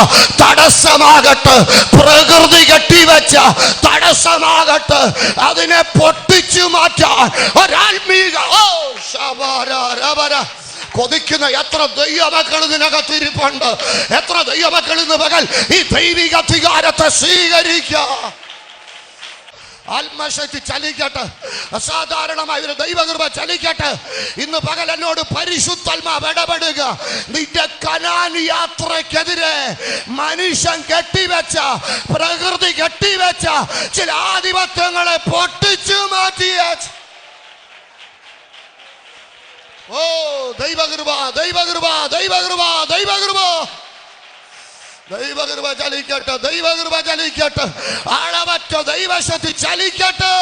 തടസ്സമാകട്ടെ, പ്രകൃതി കെട്ടിവെച്ച തടസ്സമാകട്ടെ, അതിനെ പൊട്ടിച്ചു മാറ്റാൻ ഒരാത്മീക കൊതിക്കുന്ന എത്ര ദൈവമക്കൾ ഇതിനകത്തിരിപ്പുണ്ട്. എത്ര ദൈവമക്കൾ ഇന്ന് പകൽ ഈ ദൈവിക അധികാരത്തെ സ്വീകരിക്കുക. ആത്മശക്തി ചലിക്കട്ടെ, അസാധാരണമായ ഒരു ദൈവകൃപ ചലിക്കട്ടെ. ഇന്ന് പകൽ എന്നോട് പരിശുദ്ധാത്മാവ് ഇടപെടുക. നിന്റെ കനാൻ യാത്രയ്ക്കെതിരെ മനുഷ്യൻ കെട്ടിവെച്ച, പ്രകൃതി കെട്ടിവെച്ച ചില ആധിപത്യങ്ങളെ പൊട്ടിച്ചു മാറ്റിയ ദൈവകൃപ ചലിക്കട്ടെ, ദൈവകൃപ ചലിക്കട്ടെ, അളവറ്റ ദൈവശക്തി ചലിക്കട്ടെ.